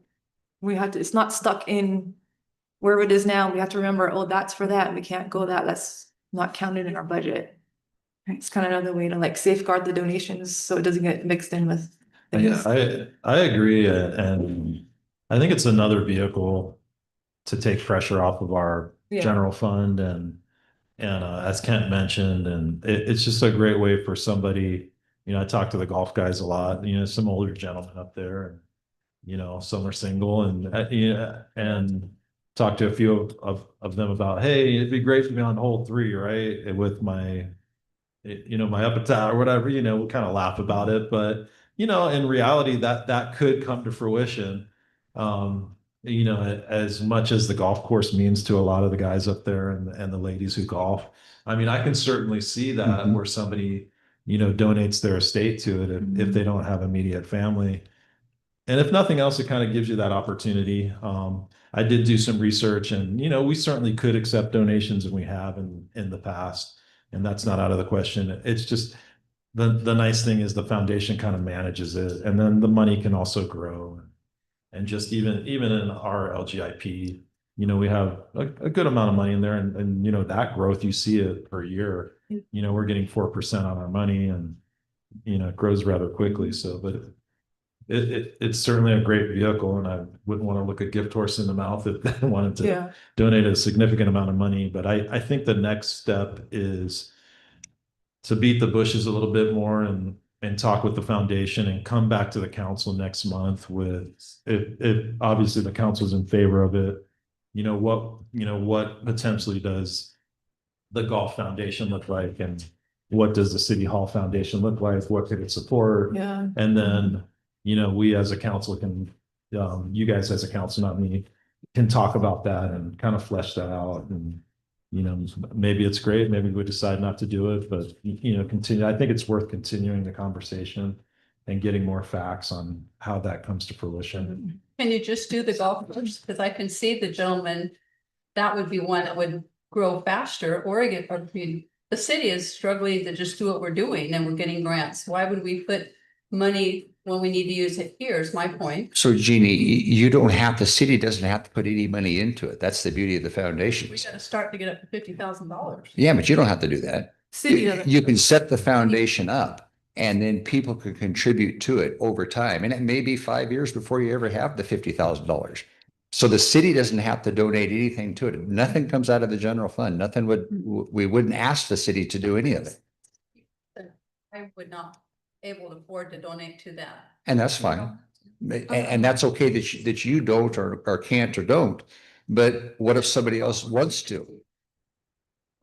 F: it's not stuck in wherever it is now. We have to remember, oh, that's for that. We can't go that's not counted in our budget. It's kind of another way to like safeguard the donations so it doesn't get mixed in with
D: Yeah,
F: things.
D: I agree, and I think it's another vehicle to take pressure off of our
F: Yeah.
D: general fund, and as Kent mentioned, and it's just a great way for somebody. I talk to the golf guys a lot. Some older gentlemen up there, and some are single, and talk to a few of them about, hey, it'd be great to be on hole 3, right, with my epitaph or whatever. We'll kind of laugh about it, but in reality, that could come to fruition. As much as the golf course means to a lot of the guys up there and the ladies who golf. I mean, I can certainly see that where somebody, donates their estate to it if they don't have immediate family. And if nothing else, it kind of gives you that opportunity. I did do some research, and we certainly could accept donations, and we have in the past, and that's not out of the question. It's just the nice thing is the foundation kind of manages it, and then the money can also grow. And just even in our LGIP, we have a good amount of money in there, and that growth, you see it per year. We're getting 4% on our money, and it grows rather quickly. So, but it's certainly a great vehicle, and I wouldn't want to look a gift horse in the mouth if they wanted to donate a significant amount of money. But I think the next step is to beat the bushes a little bit more and talk with the foundation and come back to the council next month with, if obviously the council's in favor of it, what potentially does the golf foundation look like, and what does the City Hall Foundation look like? What could it support?
F: Yeah.
D: And then, we as a council can, you guys as a council, not me, can talk about that and kind of flesh that out. And, maybe it's great, maybe we decide not to do it, but, continue. I think it's worth continuing the conversation and getting more facts on how that comes to fruition.
A: Can you just do the golf course? Because I can see the gentleman, that would be one that would grow faster. Oregon, the city is struggling to just do what we're doing, and we're getting grants. Why would we put money when we need to use it here, is my point.
G: So Jeannie, the city doesn't have to put any money into it. That's the beauty of the foundation.
A: We gotta start to get up to $50,000.
G: Yeah, but you don't have to do that.
F: City doesn't.
G: You can set the foundation up, and then people can contribute to it over time. And it may be 5 years before you ever have the $50,000. So the city doesn't have to donate anything to it. Nothing comes out of the general fund. We wouldn't ask the city to do any of it.
A: I would not able to afford to donate to that.
G: And that's fine. And that's okay that you don't or can't or don't. But what if somebody else wants to?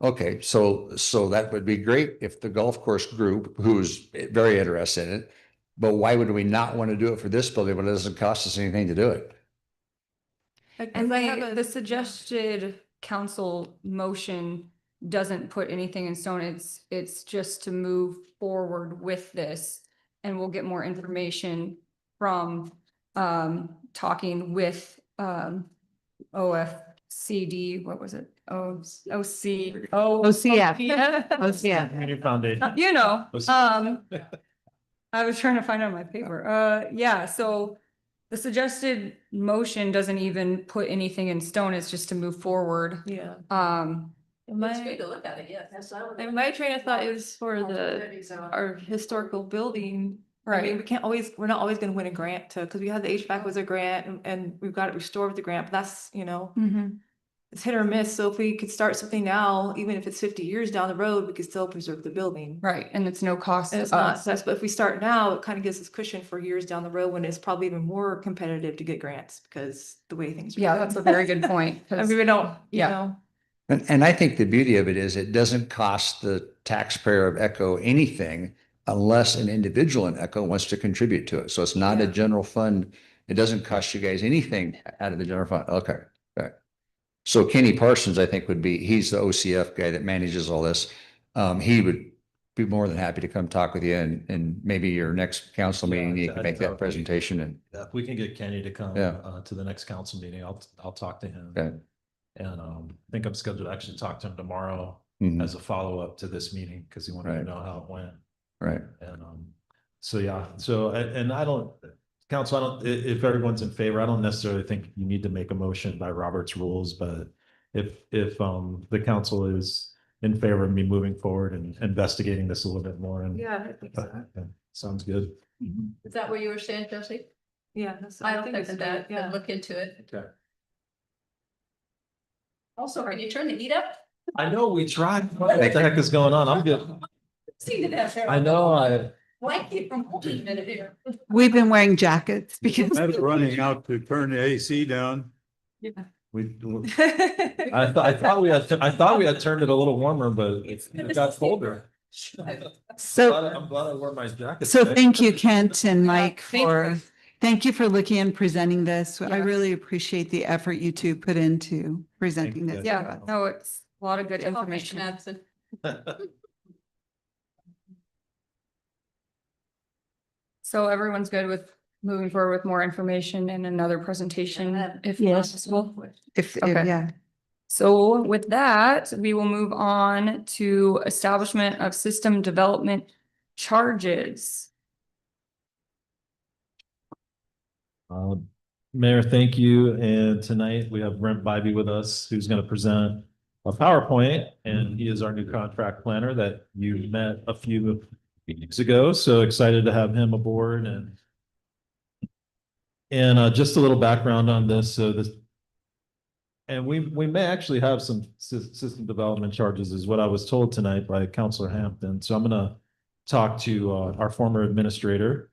G: Okay, so that would be great if the golf course group, who's very interested in it, but why would we not want to do it for this building when it doesn't cost us anything to do it?
B: And the suggested council motion doesn't put anything in stone. It's just to move forward with this, and we'll get more information from talking with OFCD, what was it? OCF.
C: OCF.
D: Community Foundation.
B: I was trying to find it on my paper. Yeah, so The suggested motion doesn't even put anything in stone. It's just to move forward.
F: Yeah.
A: It's
F: My,
A: good to look at it, yes.
H: Yes, I would.
F: and my train of thought is for
H: All
F: the,
H: cities are-
F: our historical building. I
B: Right.
F: mean, we're not always gonna win a grant to, because we had the HVAC was a grant and we've got it restored with the grant, but that's, you know, it's hit or miss. So if we could start something now, even if it's 50 years down the road, we could still preserve the building.
B: Right, and it's no cost
F: And
B: to
F: it's not,
B: us.
F: but if we start now, it kind of gives us cushion for years down the road when it's probably even more competitive to get grants because the way things are.
B: Yeah,
F: going.
B: that's a very good point.
F: I
B: 'cause-
F: mean, we don't, you
B: Yeah.
F: know.
G: And I think the beauty of it is it doesn't cost the taxpayer of Echo anything unless an individual in Echo wants to contribute to it. So it's not a
F: Yeah.
G: general fund. It doesn't cost you guys anything out of the general fund. Okay. Okay. So Kenny Parsons, I think he's the OCF guy that manages all this. He would be more than happy to come talk with you and maybe your next council
D: Yeah,
G: meeting, you can
D: I'd
G: make that
D: totally-
G: presentation and,
D: If we can get Kenny to come
G: Yeah.
D: to the next council meeting, I'll talk to him.
G: okay.
D: And I think I'm scheduled to actually talk to him tomorrow
G: Mhm.
D: as a follow-up to this meeting because he wanted to
G: Right.
D: know how it went.
G: Right.
D: And so yeah, so and I don't, council, I don't, if everyone's in favor, I don't necessarily think you need to make a motion by Robert's rules, but if the council is in favor of me moving forward and investigating this a little bit more and
F: Yeah, I think so.
D: sounds good.
A: Is that what you were saying, Josie?
F: Yeah. that's-
A: I don't
F: think it's
A: think
F: great,
A: that,
F: yeah.
A: and look into it.
D: Okay.
A: Also, can you turn the heat up?
D: I know we tried. What the heck is going on? I'm good.
A: See that.
D: I know,
A: Blanket from holding a minute here.
C: We've been wearing jackets because
K: Running out to turn the AC down.
D: we, I thought we had turned it a little warmer, but it got colder.
C: so,
D: I'm glad I wore my jacket.
C: so
D: today.
C: thank you, Kent and Mike,
B: thank
C: for, thank you for looking and presenting this. I
B: Yeah.
C: really appreciate the effort you two put into presenting
D: Thank
C: this.
D: you.
C: to
B: Yeah,
C: us.
B: no, it's a lot of good
A: Okay,
B: information.
A: Madison.
B: So everyone's good with moving forward with more information and another presentation if
I: Yes.
B: possible?
C: If,
B: Okay.
C: yeah.
B: So with that, we will move on to establishment of system development charges.
D: Mayor, thank you. And tonight we have Brent Bybee with us, who's going to present a PowerPoint, and he is our new contract planner that you met a few weeks ago. So excited to have him aboard and just a little background on this. So this, and we may actually have some system development charges is what I was told tonight by Councilor Hampton. So I'm going to talk to our former administrator,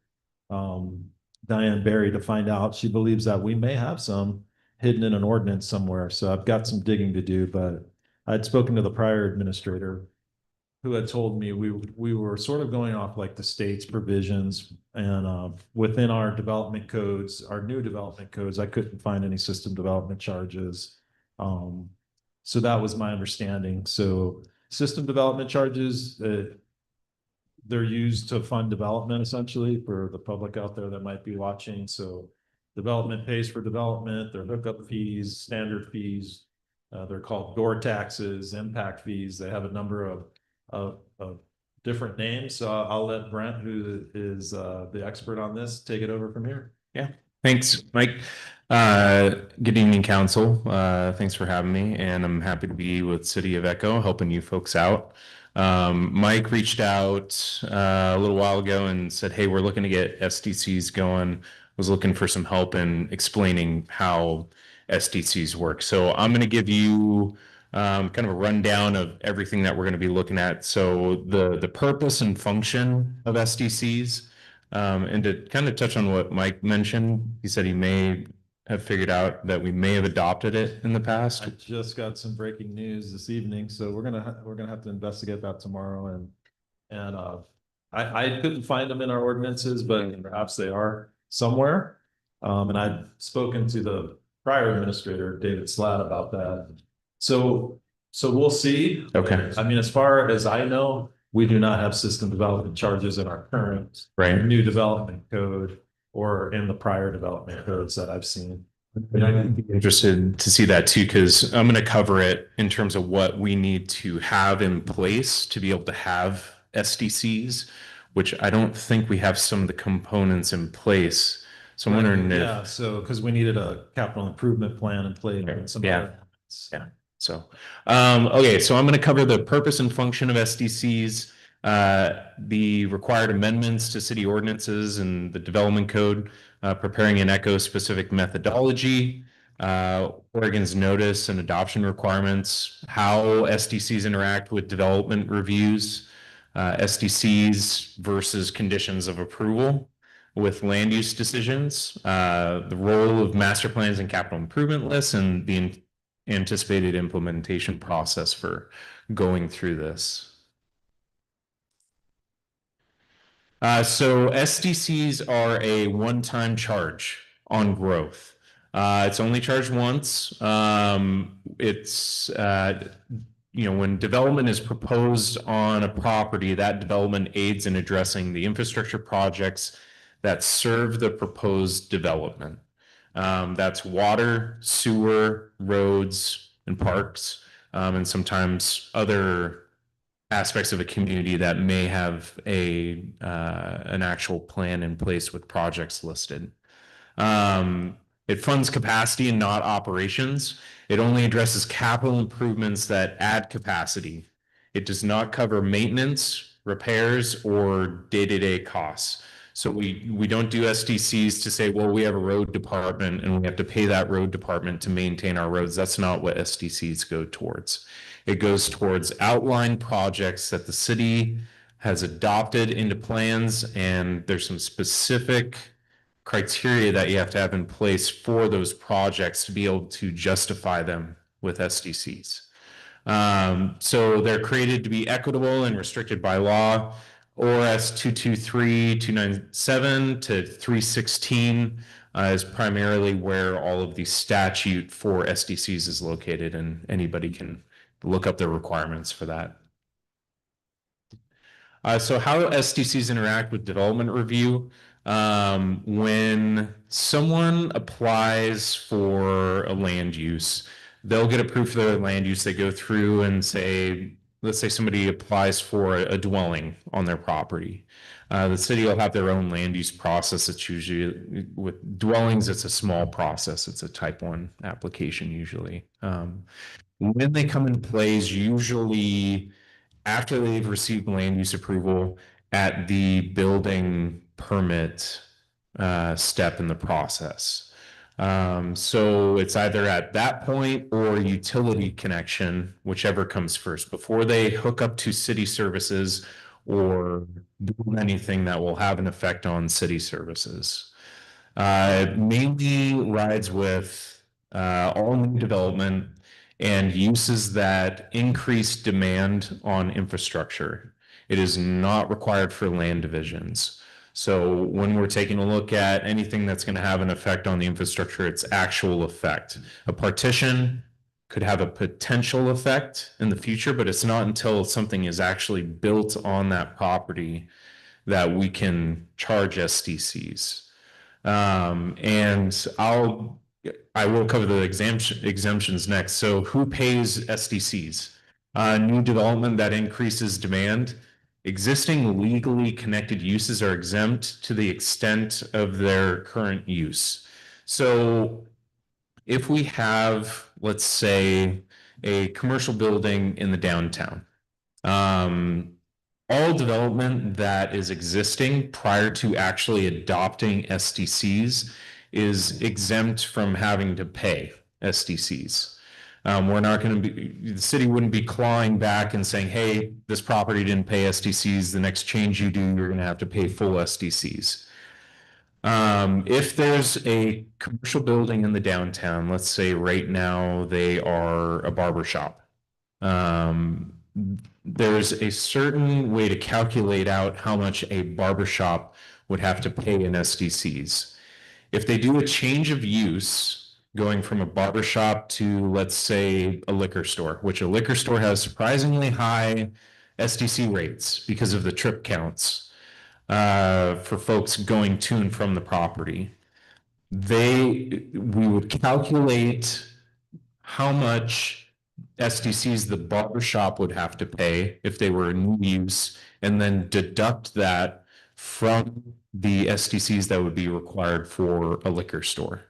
D: Diane Berry, to find out. She believes that we may have some hidden in an ordinance somewhere. So I've got some digging to do, but I'd spoken to the prior administrator who had told me we were sort of going off like the state's provisions and within our development codes, our new development codes, I couldn't find any system development charges. So that was my understanding. So system development charges, they're used to fund development essentially for the public out there that might be watching. So development pays for development, their hookup fees, standard fees. They're called door taxes, impact fees. They have a number of different names. So I'll let Brent, who is the expert on this, take it over from here.
L: Thanks, Mike. Good evening, council. Thanks for having me, and I'm happy to be with City of Echo, helping you folks out. Mike reached out a little while ago and said, hey, we're looking to get SDCs going. Was looking for some help in explaining how SDCs work. So I'm going to give you kind of a rundown of everything that we're going to be looking at. So the purpose and function of SDCs. And to kind of touch on what Mike mentioned, he said he may have figured out that we may have adopted it in the past.
D: I just got some breaking news this evening, so we're gonna have to investigate that tomorrow. And I couldn't find them in our ordinances, but perhaps they are somewhere. And I'd spoken to the prior administrator, David Slatt, about that. So we'll see.
L: Okay.
D: I mean, as far as I know, we do not have system development charges in our current
L: Right.
D: new development code or in the prior development codes that I've seen.
L: I'd be interested to see that too, because I'm going to cover it in terms of what we need to have in place to be able to have SDCs, which I don't think we have some of the components in place. So I'm wondering
D: Yeah,
L: if,
D: so, because we needed a capital improvement plan in place. and some
L: Yeah.
D: other elements.
L: Yeah. so, okay, so I'm going to cover the purpose and function of SDCs, the required amendments to city ordinances and the development code, preparing an ECHO specific methodology, Oregon's notice and adoption requirements, how SDCs interact with development reviews, SDCs versus conditions of approval with land use decisions, the role of master plans and capital improvement lists, and the anticipated implementation process for going through this. So SDCs are a one-time charge on growth. It's only charged once. When development is proposed on a property, that development aids in addressing the infrastructure projects that serve the proposed development. That's water, sewer, roads, and parks, and sometimes other aspects of a community that may have an actual plan in place with projects listed. It funds capacity and not operations. It only addresses capital improvements that add capacity. It does not cover maintenance, repairs, or day-to-day costs. So we don't do SDCs to say, well, we have a road department and we have to pay that road department to maintain our roads. That's not what SDCs go towards. It goes towards outlined projects that the city has adopted into plans, and there's some specific criteria that you have to have in place for those projects to be able to justify them with SDCs. So they're created to be equitable and restricted by law. ORS 223-297 to 316 is primarily where all of the statute for SDCs is located, and anybody can look up the requirements for that. So how SDCs interact with development review. When someone applies for a land use, they'll get approved for their land use. They go through and say, let's say somebody applies for a dwelling on their property. The city will have their own land use process. It's usually with dwellings, it's a small process. It's a type 1 application usually. When they come in place, usually after they've received land use approval at the building permit step in the process. So it's either at that point or utility connection, whichever comes first, before they hook up to city services or do anything that will have an effect on city services. It mainly rides with all new development and uses that increase demand on infrastructure. It is not required for land divisions. So when we're taking a look at anything that's going to have an effect on the infrastructure, its actual effect. A partition could have a potential effect in the future, but it's not until something is actually built on that property that we can charge SDCs. And I will cover the exemptions next. So who pays SDCs? New development that increases demand. Existing legally connected uses are exempt to the extent of their current use. So if we have, let's say, a commercial building in the downtown, all development that is existing prior to actually adopting SDCs is exempt from having to pay SDCs. We're not going to be, the city wouldn't be clawing back and saying, hey, this property didn't pay SDCs. The next change you do, you're going to have to pay full SDCs. If there's a commercial building in the downtown, let's say right now they are a barber shop. There's a certain way to calculate out how much a barbershop would have to pay in SDCs. If they do a change of use, going from a barbershop to, let's say, a liquor store, which a liquor store has surprisingly high SDC rates because of the trip counts for folks going to and from the property. We would calculate how much SDCs the barbershop would have to pay if they were a new use, and then deduct that from the SDCs that would be required for a liquor store.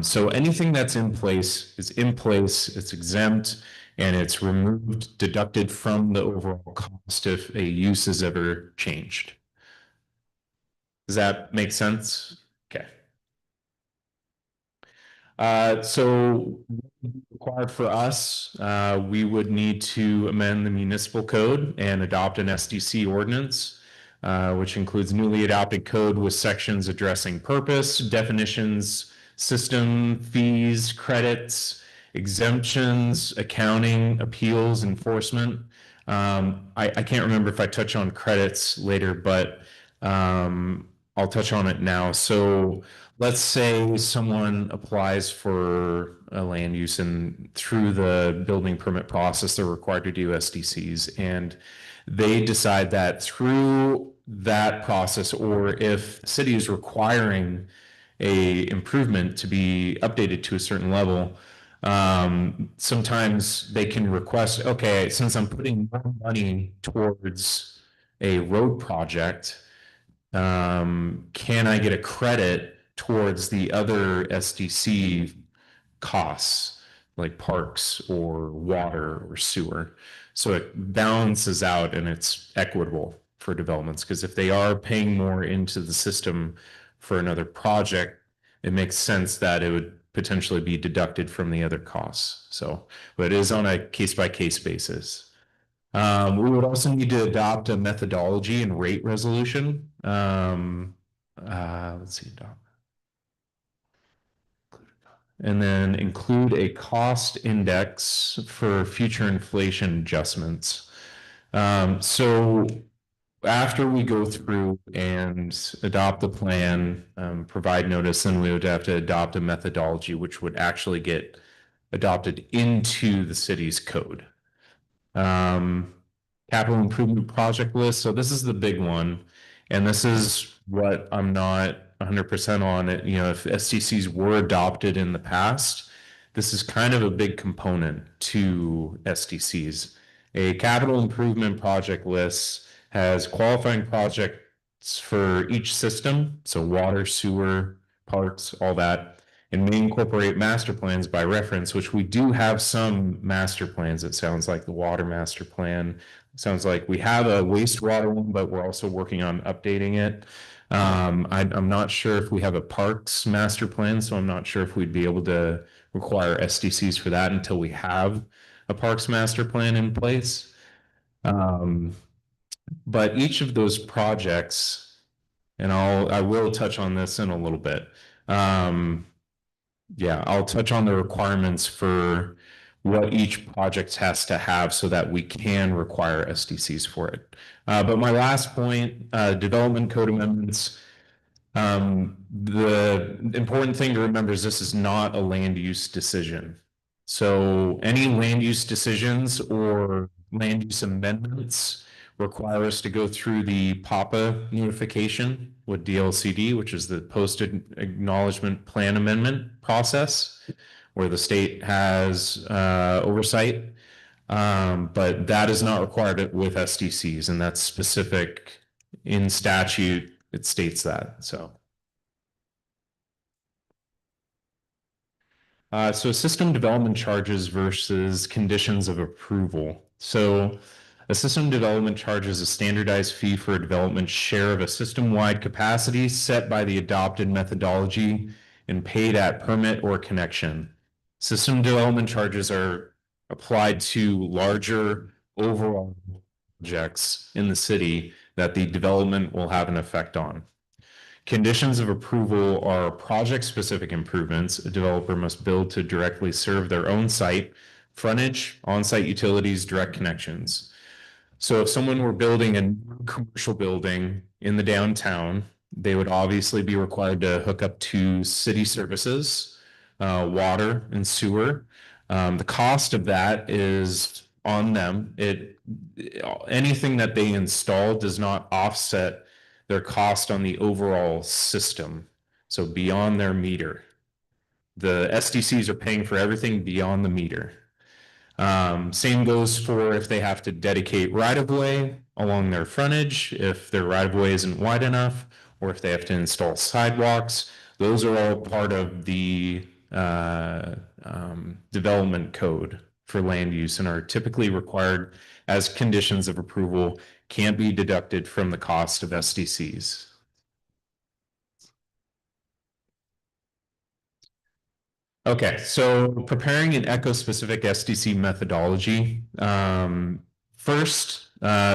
L: So anything that's in place is in place, it's exempt, and it's removed, deducted from the overall cost if a use is ever changed. Does that make sense? Okay. So required for us, we would need to amend the municipal code and adopt an SDC ordinance, which includes newly adopted code with sections addressing purpose, definitions, system, fees, credits, exemptions, accounting, appeals, enforcement. I can't remember if I touch on credits later, but I'll touch on it now. So let's say someone applies for a land use and through the building permit process, they're required to do SDCs, and they decide that through that process, or if the city is requiring a improvement to be updated to a certain level, sometimes they can request, okay, since I'm putting more money towards a road project, can I get a credit towards the other SDC costs, like parks or water or sewer? So it balances out and it's equitable for developments, because if they are paying more into the system for another project, it makes sense that it would potentially be deducted from the other costs. So, but it is on a case-by-case basis. We would also need to adopt a methodology and rate resolution. Let's see, and then include a cost index for future inflation adjustments. So after we go through and adopt the plan, provide notice, then we would have to adopt a methodology which would actually get adopted into the city's code. Capital improvement project list. So this is the big one. And this is what I'm not 100% on it. You know, if SDCs were adopted in the past, this is kind of a big component to SDCs. A capital improvement project list has qualifying projects for each system. So water, sewer, parks, all that. And may incorporate master plans by reference, which we do have some master plans. It sounds like the water master plan. It sounds like we have a wastewater one, but we're also working on updating it. I'm not sure if we have a parks master plan, so I'm not sure if we'd be able to require SDCs for that until we have a parks master plan in place. But each of those projects, and I will touch on this in a little bit. Yeah, I'll touch on the requirements for what each project has to have so that we can require SDCs for it. But my last point, development code amendments. The important thing to remember is this is not a land use decision. So any land use decisions or land use amendments require us to go through the PAPA notification with DLCD, which is the Posted Acknowledgement Plan Amendment process, where the state has oversight. But that is not required with SDCs, and that's specific in statute. It states that. So system development charges versus conditions of approval. So a system development charge is a standardized fee for a development share of a system-wide capacity set by the adopted methodology and paid at permit or connection. System development charges are applied to larger overall projects in the city that the development will have an effect on. Conditions of approval are project-specific improvements a developer must build to directly serve their own site, frontage, on-site utilities, direct connections. So if someone were building a new commercial building in the downtown, they would obviously be required to hook up to city services, water and sewer. The cost of that is on them. Anything that they install does not offset their cost on the overall system. So beyond their meter, the SDCs are paying for everything beyond the meter. Same goes for if they have to dedicate right of way along their frontage, if their right of way isn't wide enough, or if they have to install sidewalks. Those are all part of the development code for land use and are typically required as conditions of approval, can't be deducted from the cost of SDCs. Okay, so preparing an eco-specific SDC methodology. First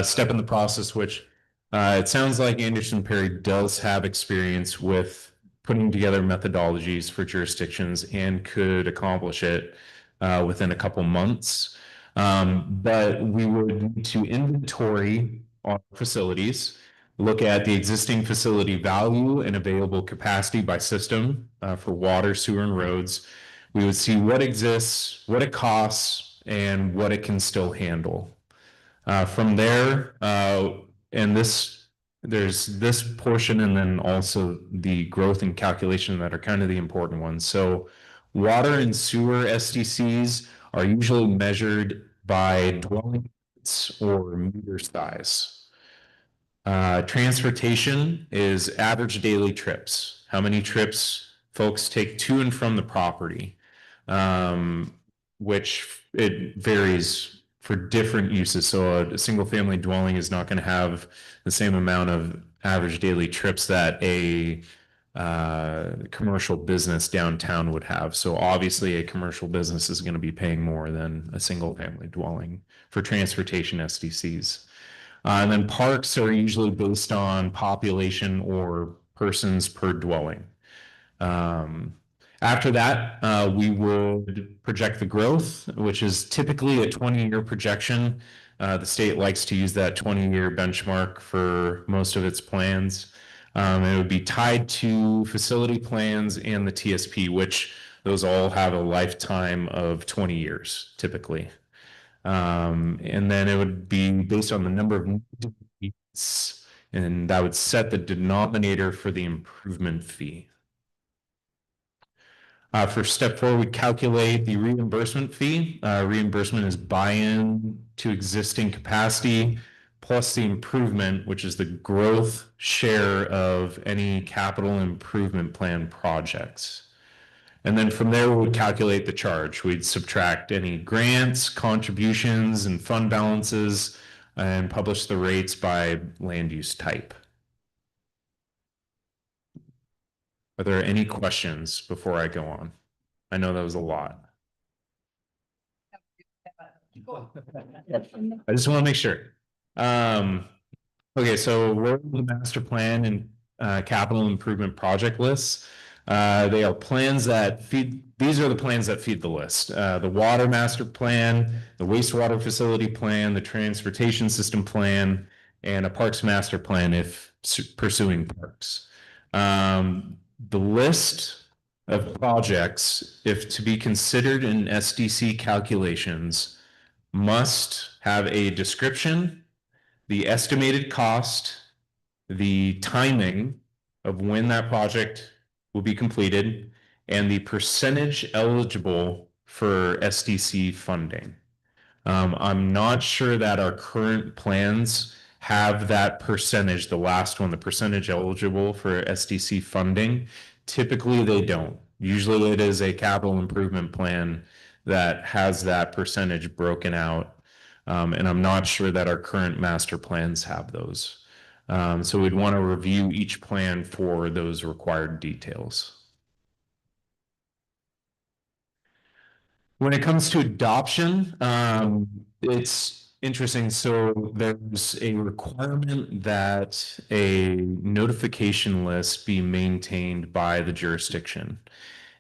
L: step in the process, which it sounds like Anderson Perry does have experience with putting together methodologies for jurisdictions and could accomplish it within a couple months. But we would need to inventory our facilities, look at the existing facility value and available capacity by system for water, sewer, and roads. We would see what exists, what it costs, and what it can still handle. From there, and there's this portion and then also the growth and calculation that are kind of the important ones. So water and sewer SDCs are usually measured by dwelling units or meter size. Transportation is average daily trips. How many trips folks take to and from the property, which it varies for different uses. So a single family dwelling is not going to have the same amount of average daily trips that a commercial business downtown would have. So obviously a commercial business is going to be paying more than a single family dwelling for transportation SDCs. And then parks are usually based on population or persons per dwelling. After that, we would project the growth, which is typically a 20-year projection. The state likes to use that 20-year benchmark for most of its plans. It would be tied to facility plans and the TSP, which those all have a lifetime of 20 years typically. And then it would be based on the number of needs, and that would set the denominator for the improvement fee. For step 4, we calculate the reimbursement fee. Reimbursement is buy-in to existing capacity plus the improvement, which is the growth share of any capital improvement plan projects. And then from there, we would calculate the charge. We'd subtract any grants, contributions, and fund balances and publish the rates by land use type. Are there any questions before I go on? I know that was a lot. I just want to make sure. Okay, so we're the master plan and capital improvement project lists. They are plans that feed, these are the plans that feed the list. The water master plan, the wastewater facility plan, the transportation system plan, and a parks master plan if pursuing parks. The list of projects, if to be considered in SDC calculations, must have a description, the estimated cost, the timing of when that project will be completed, and the percentage eligible for SDC funding. I'm not sure that our current plans have that percentage, the last one, the percentage eligible for SDC funding. Typically, they don't. Usually it is a capital improvement plan that has that percentage broken out. And I'm not sure that our current master plans have those. So we'd want to review each plan for those required details. When it comes to adoption, it's interesting. So there's a requirement that a notification list be maintained by the jurisdiction.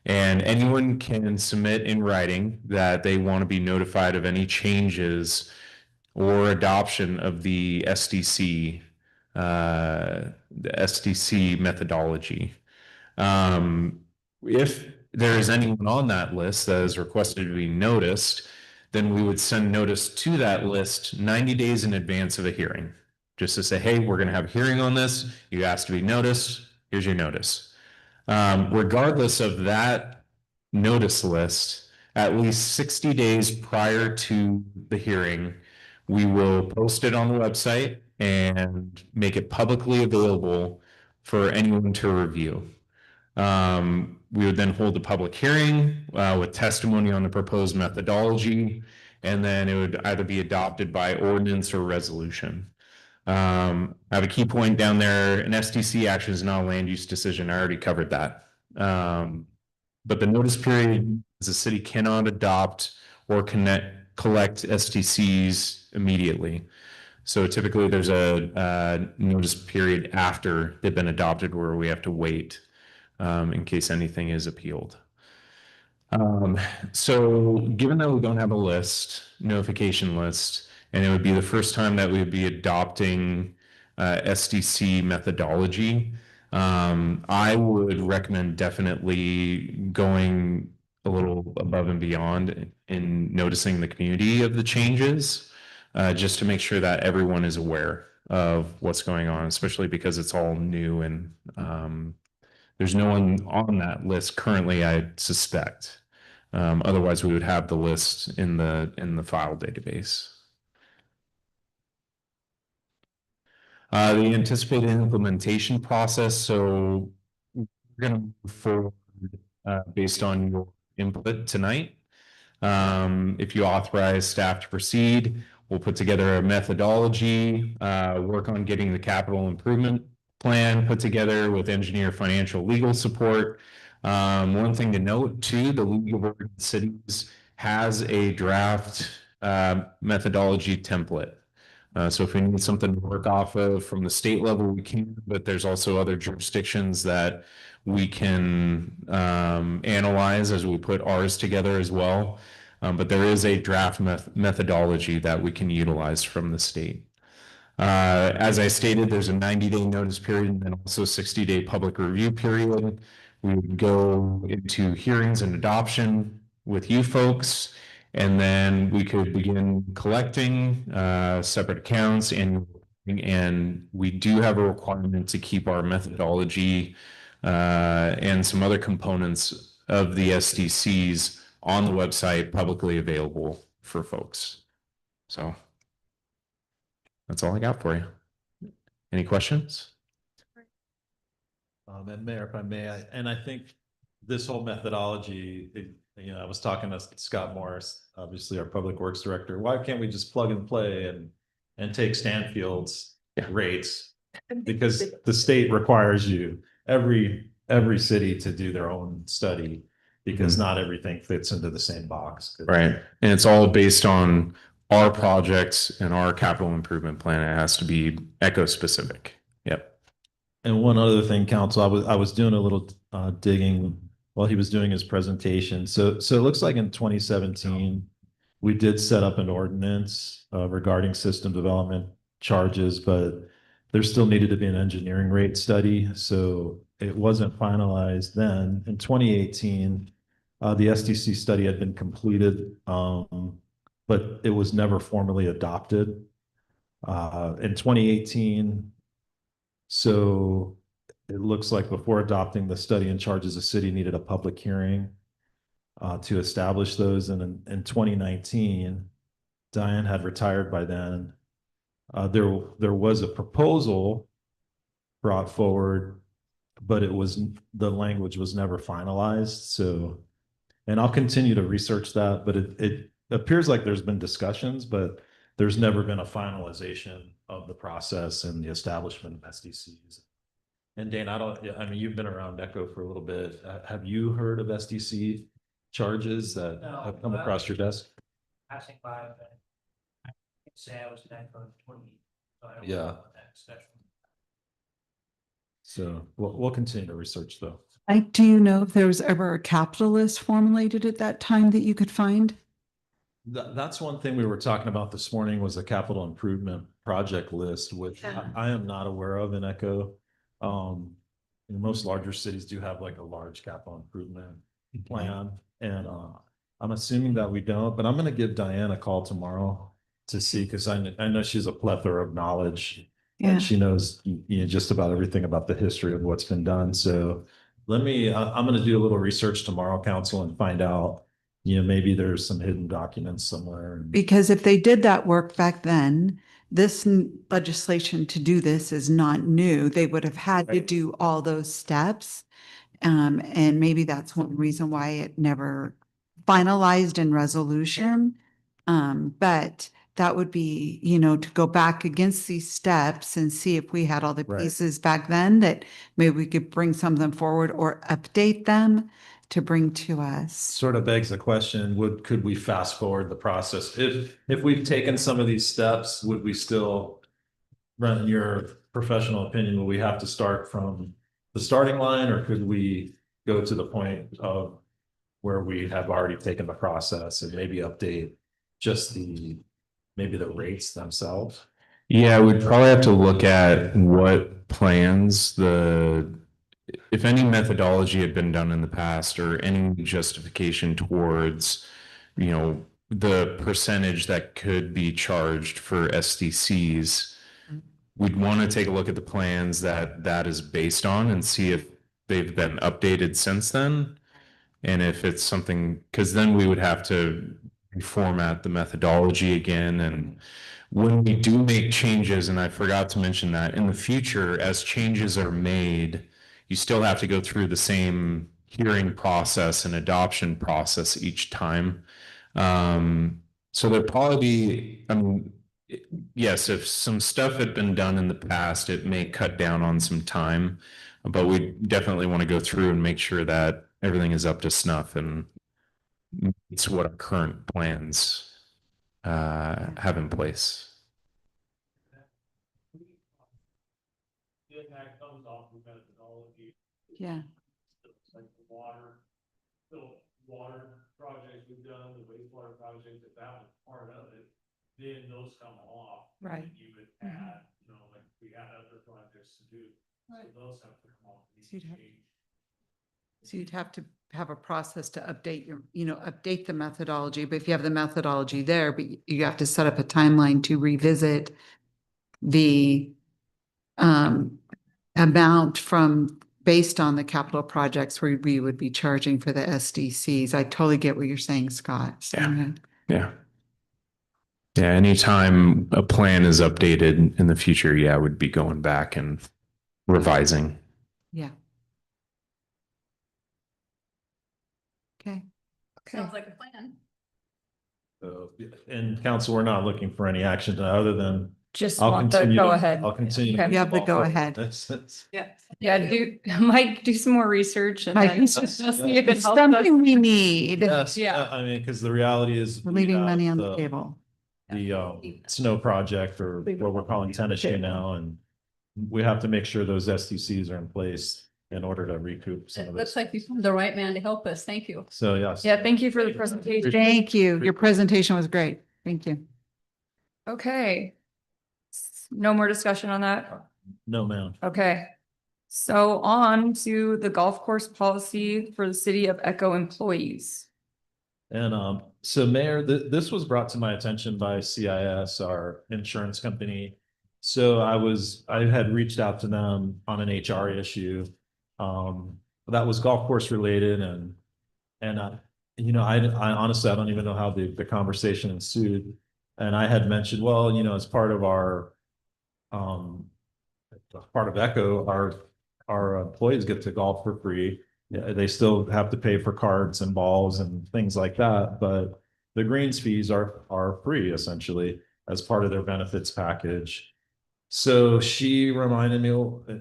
L: And anyone can submit in writing that they want to be notified of any changes or adoption of the SDC methodology. If there is anyone on that list that is requested to be noticed, then we would send notice to that list 90 days in advance of a hearing, just to say, hey, we're going to have a hearing on this. You asked to be noticed. Here's your notice. Regardless of that notice list, at least 60 days prior to the hearing, we will post it on the website and make it publicly available for anyone to review. We would then hold a public hearing with testimony on the proposed methodology, and then it would either be adopted by ordinance or resolution. I have a key point down there. An SDC action is not a land use decision. I already covered that. But the notice period is the city cannot adopt or collect SDCs immediately. So typically there's a notice period after they've been adopted where we have to wait in case anything is appealed. So given that we don't have a notification list, and it would be the first time that we would be adopting SDC methodology, I would recommend definitely going a little above and beyond in noticing the community of the changes, just to make sure that everyone is aware of what's going on, especially because it's all new and there's no one on that list currently, I suspect. Otherwise, we would have the list in the file database. The anticipated implementation process. So we're going to move forward based on your input tonight. If you authorize staff to proceed, we'll put together a methodology, work on getting the capital improvement plan put together with engineer, financial, legal support. One thing to note too, the League of Oregon Cities has a draft methodology template. So if we need something to work off of from the state level, we can, but there's also other jurisdictions that we can analyze as we put ours together as well. But there is a draft methodology that we can utilize from the state. As I stated, there's a 90-day notice period and then also 60-day public review period. We would go into hearings and adoption with you folks, and then we could begin collecting separate accounts, and we do have a requirement to keep our methodology and some other components of the SDCs on the website publicly available for folks. So that's all I got for you. Any questions?
D: And Mayor, if I may, I think this whole methodology, I was talking to Scott Morris, obviously our Public Works Director. Why can't we just plug and play and take Stanfield's rates? Because the state requires you, every city, to do their own study, because not everything fits into the same box.
L: Right. And it's all based on our projects and our capital improvement plan. It has to be Echo specific. Yep.
D: And one other thing, Council, I was doing a little digging while he was doing his presentation. So it looks like in 2017, we did set up an ordinance regarding system development charges, but there still needed to be an engineering rate study. So it wasn't finalized then. In 2018, the SDC study had been completed, but it was never formally adopted. In 2018, so it looks like before adopting the study and charges, the city needed a public hearing to establish those. And in 2019, Diane had retired by then. There was a proposal brought forward, but the language was never finalized. So, and I'll continue to research that, but it appears like there's been discussions, but there's never been a finalization of the process and the establishment of SDCs. And Dane, I mean, you've been around Echo for a little bit. Have you heard of SDC charges that have come across your desk?
E: Passing by, but I can say I was there for 20 years. So I don't
D: Yeah.
E: know what that discussion.
D: So we'll continue to research though.
C: Do you know if there was ever a capital list formulated at that time that you could find?
D: That's one thing we were talking about this morning, was a capital improvement project list, which I am not aware of in Echo. Most larger cities do have like a large capital improvement plan, and I'm assuming that we don't, but I'm going to give Diane a call tomorrow to see, because I know she's a plethora of knowledge.
C: Yeah.
D: And she knows just about everything about the history of what's been done. So I'm going to do a little research tomorrow, Council, and find out, maybe there's some hidden documents somewhere.
C: Because if they did that work back then, this legislation to do this is not new. They would have had to
L: Right.
C: do all those steps. And maybe that's one reason why it never finalized in resolution. But that would be, to go back against these steps and see if we had all the
D: Right.
C: pieces back then that maybe we could bring some of them forward or update them to bring to us.
D: Sort of begs the question, could we fast forward the process? If we've taken some of these steps, would we still, run in your professional opinion, will we have to start from the starting line, or could we go to the point of where we have already taken the process and maybe update just maybe the rates themselves?
L: Yeah, we'd probably have to look at what plans if any methodology had been done in the past or any justification towards, the percentage that could be charged for SDCs. We'd want to take a look at the plans that is based on and see if they've been updated since then. And if it's something, because then we would have to reformat the methodology again. And when we do make changes, and I forgot to mention that, in the future, as changes are made, you still have to go through the same hearing process and adoption process each time. So there'd probably be, yes, if some stuff had been done in the past, it may cut down on some time, but we definitely want to go through and make sure that everything is up to snuff and it's what our current plans have in place.
D: That comes off of methodology.
C: Yeah.
D: Like the water projects we've done, the wastewater project, if that was part of it, then those come off.
B: Right.
D: And you would add, like we had other projects to do, so those have to come off.
C: So you'd have to have a process to update update the methodology, but if you have the methodology there, but you have to set up a timeline to revisit the amount based on the capital projects where we would be charging for the SDCs. I totally get what you're saying, Scott. So,
L: Yeah. Yeah, anytime a plan is updated in the future, we'd be going back and revising.
C: Yeah. Okay.
A: Sounds like a plan.
D: So, and council, we're not looking for any action other than
B: Just
D: I'll
B: want the
D: continue.
B: go ahead.
D: I'll continue.
B: Okay.
C: You have the go ahead.
F: Yeah.
B: Yeah, Mike, do some more research and
C: Mike,
B: then just see if it
C: It's
B: helps us.
C: something we need.
D: Yes,
B: Yeah.
D: I mean, because the reality is.
C: We're
D: we
C: leaving
D: have
C: money on the table.
D: The snow project, or what we're calling tennis shoe now, and we have to make sure those SDCs are in place in order to recoup some
A: It
D: of
A: looks
D: this.
A: like you found the right man to help us. Thank you.
D: So, yes.
B: Yeah, thank you for the presentation.
C: Thank you. Your presentation was great. Thank you.
B: Okay. No more discussion on that?
D: No, ma'am.
B: Okay. So on to the golf course policy for the city of Echo employees.
D: And so Mayor, this was brought to my attention by CIS, our insurance company. So I had reached out to them on an HR issue. That was golf course related, and I honestly, I don't even know how the conversation ensued. And I had mentioned, well, as part of our part of Echo, our employees get to golf for free. Yeah, they still have to pay for cards and balls and things like that, but the greens fees are free essentially as part of their benefits package. So she reminded me,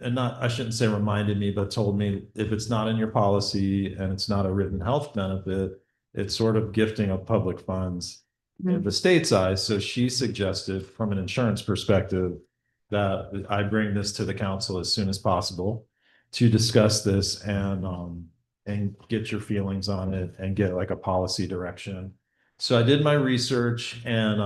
D: and I shouldn't say reminded me, but told me if it's not in your policy and it's not a written health benefit, it's sort of gifting of public funds in the state's eyes. So she suggested, from an insurance perspective, that I bring this to the council as soon as possible to discuss this and get your feelings on it and get like a policy direction. So I did my research, and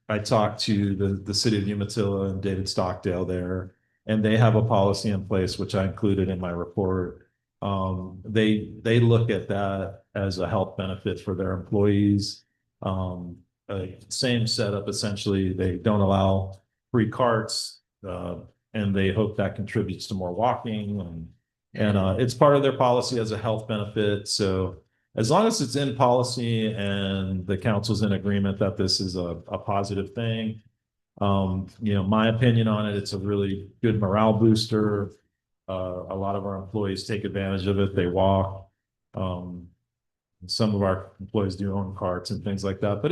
D: I talked to the city of Umatilla and David Stockdale there, and they have a policy in place, which I included in my report. They look at that as a health benefit for their employees. Same setup, essentially. They don't allow free carts, and they hope that contributes to more walking, and it's part of their policy as a health benefit. So as long as it's in policy and the council's in agreement that this is a positive thing, My opinion on it, it's a really good morale booster. A lot of our employees take advantage of it. They walk. Some of our employees do own carts and things like that, but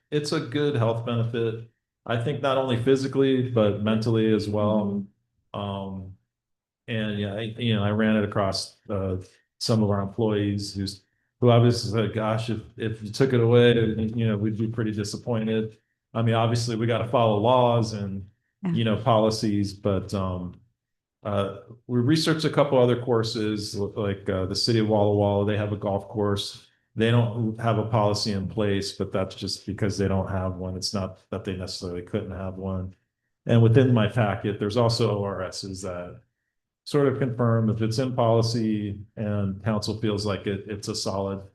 D: it's a good health benefit. I think not only physically, but mentally as well. And yeah, I ran it across some of our employees who obviously said, gosh, if you took it away, we'd be pretty disappointed. I mean, obviously we got to follow laws and, policies, but we researched a couple other courses like the city of Walla Walla. They have a golf course. They don't have a policy in place, but that's just because they don't have one. It's not that they necessarily couldn't have one. And within my packet, there's also ORSs that sort of confirm if it's in policy and council feels like it's a solid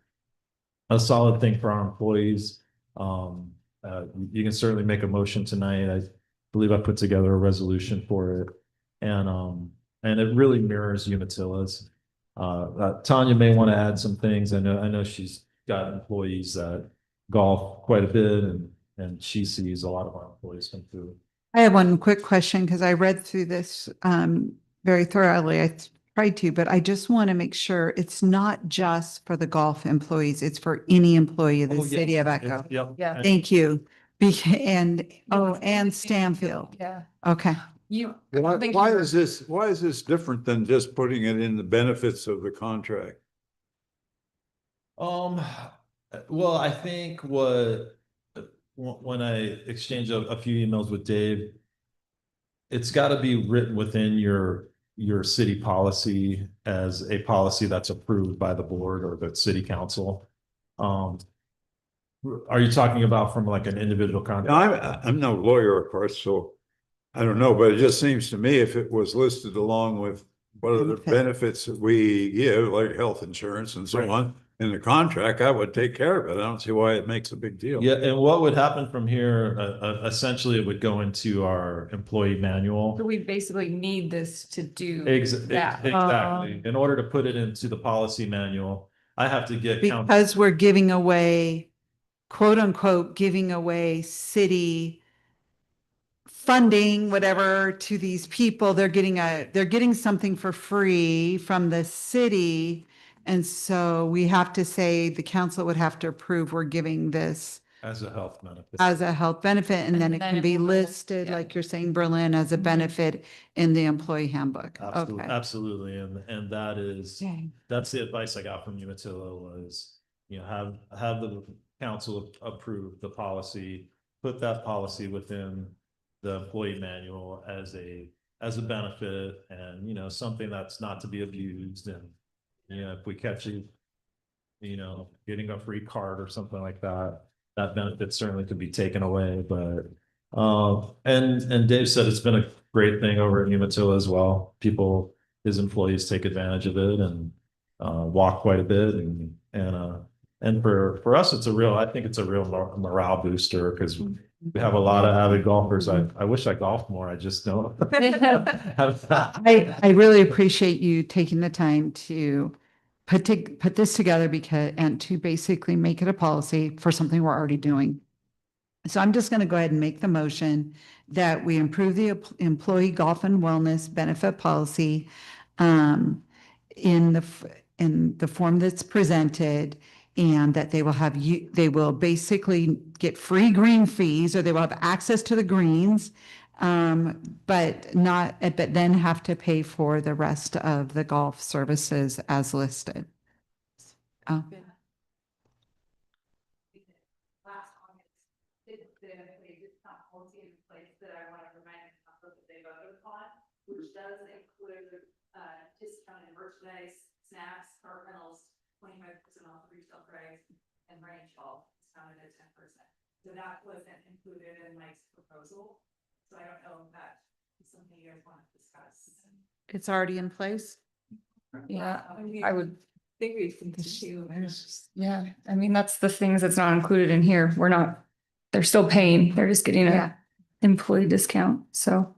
D: thing for our employees. You can certainly make a motion tonight. I believe I put together a resolution for it. And it really mirrors Umatillas. Tanya may want to add some things. I know she's got employees that golf quite a bit and she sees a lot of our employees come through.
C: I have one quick question because I read through this very thoroughly. I tried to, but I just want to make sure it's not just for the golf employees. It's for any employee of the city of Echo.
D: Yep.
B: Yeah.
C: Thank you. And Stanfield.
B: Yeah.
C: Okay.
K: Why is this different than just putting it in the benefits of the contract?
D: Well, I think when I exchanged a few emails with Dave, it's got to be written within your city policy as a policy that's approved by the board or the city council. Are you talking about from like an individual contract?
K: Now, I'm no lawyer, of course, so I don't know, but it just seems to me if it was listed along with what are the benefits that we give, like health insurance and so on, in the contract, I would take care of it. I don't see why it makes a big deal.
D: Yeah, and what would happen from here, essentially it would go into our employee manual.
B: So we basically need this to do that.
D: Exactly. In order to put it into the policy manual, I have to get.
C: Because we're giving away, quote unquote, giving away city funding, whatever, to these people. They're getting something for free from the city. And so we have to say the council would have to approve we're giving this
D: As a health benefit.
C: as a health benefit, and then it can be listed, like you're saying, Berlin, as a benefit in the employee handbook.
D: Absolutely,
C: Okay.
D: absolutely. And
C: Okay.
D: that's the advice I got from Umatilla was, have the council approve the policy, put that policy within the employee manual as a benefit and, something that's not to be abused. And, if we catch you, getting a free card or something like that, that benefit certainly could be taken away. But, and Dave said it's been a great thing over at Umatilla as well. His employees take advantage of it and, walk quite a bit. And for us, I think it's a real morale booster because we have a lot of avid golfers. I wish I golfed more. I just don't.
C: I really appreciate you taking the time to put this together and to basically make it a policy for something we're already doing. So I'm just going to go ahead and make the motion that we improve the employee golf and wellness benefit policy in the form that's presented, and that they will basically get free green fees, or they will have access to the greens, but then have to pay for the rest of the golf services as listed. Oh.
J: Last August, they discount policy in place that I want to remind the council that they voted upon, which does include discounted merchandise, snacks, car rentals, 25% off the retail price, and range hall discounted at 10%. So that wasn't included in Mike's proposal. So I don't know if that is something you guys want to discuss.
C: It's already in place?
B: Yeah, I would
F: think we continue.
B: Yeah, I mean, that's the things that's not included in here. They're still paying. They're just getting
C: Yeah.
B: a employee discount. So,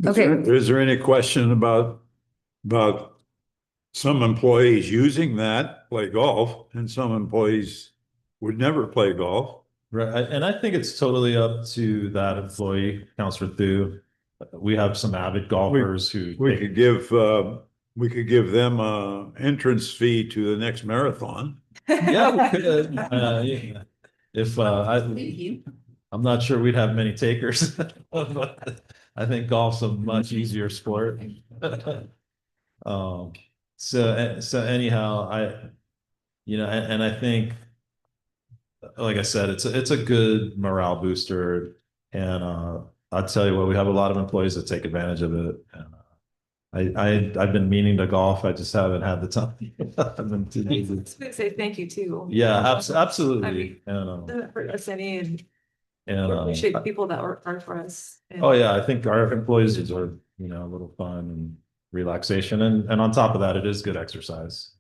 B: okay.
K: Is there any question about some employees using that play golf and some employees would never play golf?
D: Right, and I think it's totally up to that employee, Counselor Thu. We have some avid golfers who.
K: We could give them a entrance fee to the next marathon.
D: Yeah, we could. Yeah. If, I'm not sure we'd have many takers. I think golf's a much easier sport. So anyhow, and I think, like I said, it's a good morale booster. And, I'll tell you what, we have a lot of employees that take advantage of it. And, I've been meaning to golf. I just haven't had the time. I've been too
F: I
D: busy.
F: was gonna say thank you too.
D: Yeah,
F: I
D: absolutely.
F: mean,
D: And,
F: Doesn't hurt us any, and
D: and,
F: we appreciate the people that work hard for us. and-
D: oh yeah, I think our employees deserve, a little fun and relaxation. And on top of that, it is good exercise.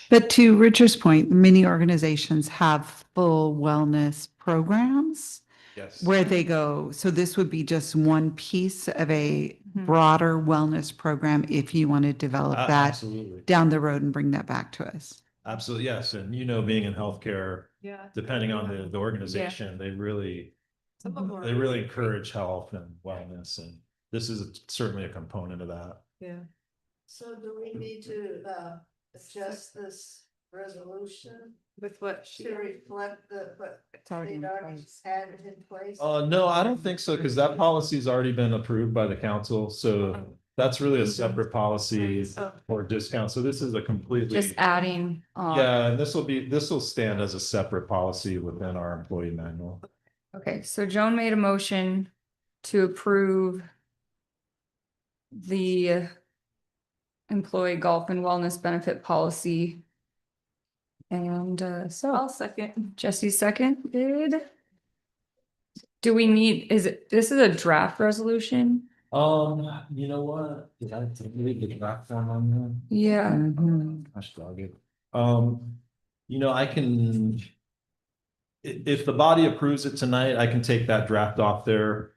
C: But to Richard's point, many organizations have full wellness programs
D: Yes.
C: where they go. So this would be just one piece of a
B: Mhm.
C: broader wellness program if you want to develop that
D: Absolutely.
C: down the road and bring that back to us.
D: Absolutely, yes. And being in healthcare,
F: Yeah.
D: depending on the organization, they really
F: Some of them are
D: They really
F: great.
D: encourage health and wellness, and this is certainly a component of that.
F: Yeah.
H: So do we need to, adjust this resolution
F: With what she.
H: to reflect what
C: It's already in
H: they already
C: place.
H: had in place?
D: No, I don't think so, because that policy's already been approved by the council, so that's really a separate policy
F: Oh.
D: for discount. So this is a completely.
B: Just adding on.
D: Yeah, and this will stand as a separate policy within our employee manual.
B: Okay, so Joan made a motion to approve the employee golf and wellness benefit policy. And so
F: I'll second.
B: Jesse seconded. Do we need, this is a draft resolution?
D: You know what? Did I leave the draft form on
B: Yeah,
C: Mhm.
D: there? Gosh, dog it. I can. If the body approves it tonight, I can take that draft off there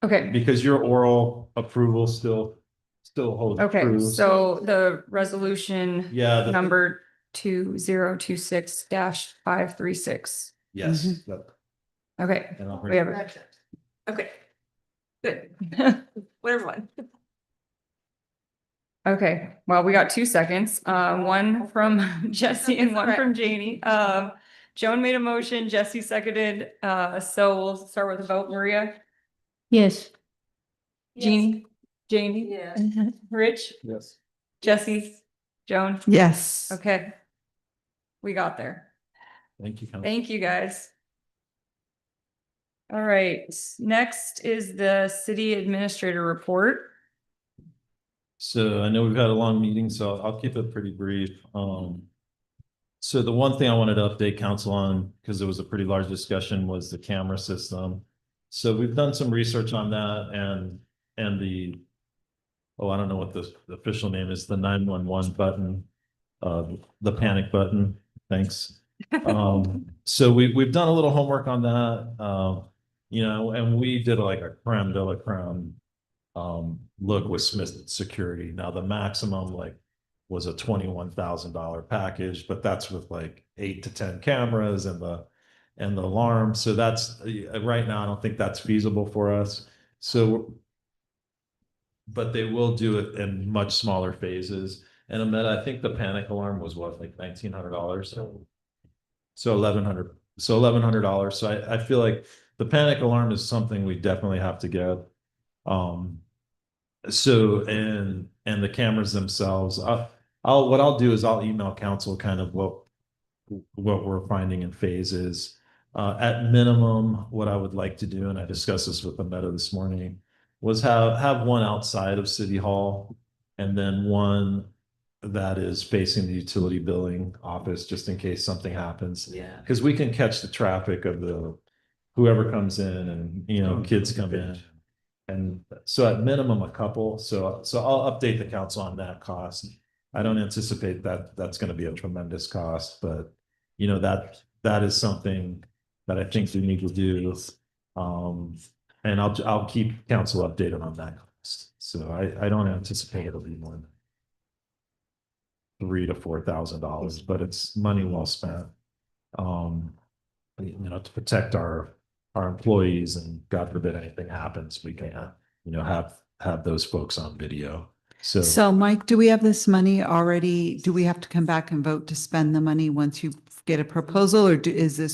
B: okay,
D: because your oral approval still holds.
B: okay,
D: true.
B: so the resolution
D: Yeah,
B: number 2026-536.
D: yes.
C: Mm-hmm.
D: that-
B: Okay,
D: and I'll
B: we
D: bring-
B: have it.
H: Correction.
F: Okay. Good. Whatever one.
B: Okay, well, we got 2 seconds, one from Jesse and one from Janie. Joan made a motion, Jesse seconded, so we'll start with a vote. Maria,
I: Yes.
B: Jeannie, Janie,
H: Yes.
B: Rich,
D: Yes.
B: Jesse, Joan.
C: Yes.
B: Okay. We got there.
D: Thank you. Council.
B: Thank you, guys. All right, next is the city administrator report.
D: So I know we've had a long meeting, so I'll keep it pretty brief. So the one thing I wanted to update council on, because it was a pretty large discussion, was the camera system. So we've done some research on that and the, I don't know what the official name is, the 911 button, the panic button. Thanks. So we've done a little homework on that, and we did like a creme de la creme look with Smith Security. Now the maximum was a $21,000 package, but that's with 8 to 10 cameras and the alarm. So that's right now, I don't think that's feasible for us. So, but they will do it in much smaller phases. And Ahmed, I think the panic alarm was what, $1,900? So $1,100. So $1,100. So I feel like the panic alarm is something we definitely have to get. So and the cameras themselves, what I'll do is I'll email council kind of what we're finding in phases. At minimum, what I would like to do, and I discussed this with the Meta this morning, was have one outside of City Hall and then one that is facing the utility billing office, just in case something happens.
F: Yeah.
D: Because we can catch the traffic of whoever comes in and, kids come in. And so at minimum, a couple. So I'll update the council on that cost. I don't anticipate that that's going to be a tremendous cost, but that is something that I think we need to do. And I'll keep council updated on that cost. So I don't anticipate it'll be more than $3,000 to $4,000, but it's money well spent. to protect our employees, and God forbid anything happens, we can, have those folks on video.
C: So Mike, do we have this money already? Do we have to come back and vote to spend the money once you get a proposal, or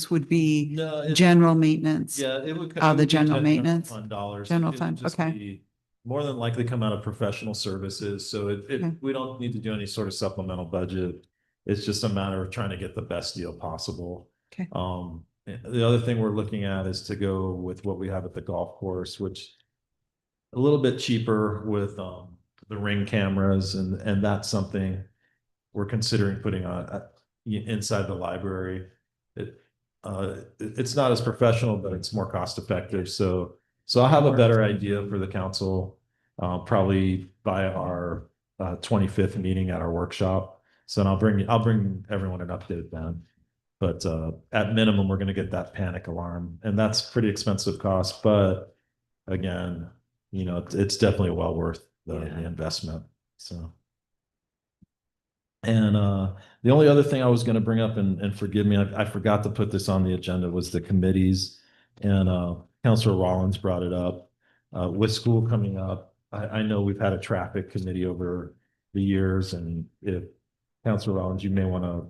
C: would be
D: No, it-
C: general maintenance?
D: Yeah, it would.
C: Out of the
D: it would be
C: general
D: general
C: maintenance?
D: Fund dollars.
C: General
D: It would
C: fund,
D: just
C: okay.
D: be More than likely come out of professional services, so
C: Okay.
D: we don't need to do any sort of supplemental budget. It's just a matter of trying to get the best deal possible.
C: Okay.
D: The other thing we're looking at is to go with what we have at the golf course, which a little bit cheaper with the Ring cameras, and that's something we're considering putting on inside the library. It's not as professional, but it's more cost effective. So I'll have a better idea for the council probably by our 25th meeting at our workshop. So I'll bring everyone an update then. But at minimum, we're going to get that panic alarm, and that's pretty expensive cost. But again, it's definitely well worth the investment. So. And the only other thing I was going to bring up, and forgive me, I forgot to put this on the agenda, was the committees. And Councilor Rollins brought it up. With school coming up, I know we've had a traffic committee over the years, and if Councilor Rollins, you may want to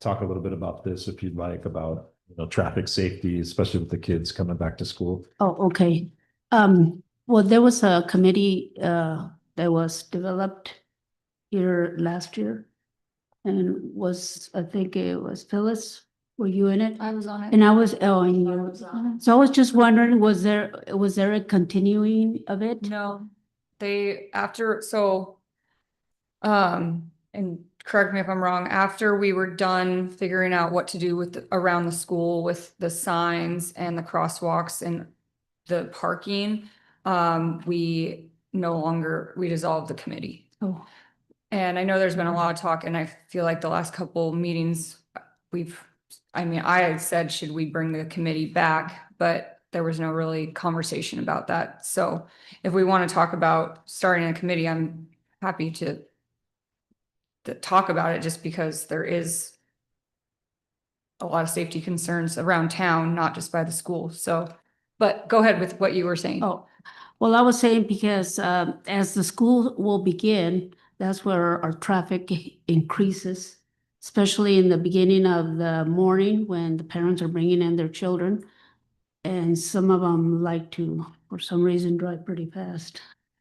D: talk a little bit about this if you'd like, about traffic safety, especially with the kids coming back to school.
I: Oh, okay. Well, there was a committee that was developed here last year. And I think it was Phyllis, were you in it?
F: I was on it.
I: And I was, and you were on it. So I was just wondering, was there a continuing of it?
B: No, and correct me if I'm wrong, after we were done figuring out what to do with around the school with the signs and the crosswalks and the parking, we dissolved the committee.
I: Oh,
B: And I know there's been a lot of talk, and I feel like the last couple meetings, I had said, should we bring the committee back? But there was no really conversation about that. So if we want to talk about starting a committee, I'm happy to talk about it, just because there is a lot of safety concerns around town, not just by the school. So, but go ahead with what you were saying.
I: oh, well, I was saying because as the school will begin, that's where our traffic increases, especially in the beginning of the morning when the parents are bringing in their children. And some of them like to, for some reason, drive pretty fast.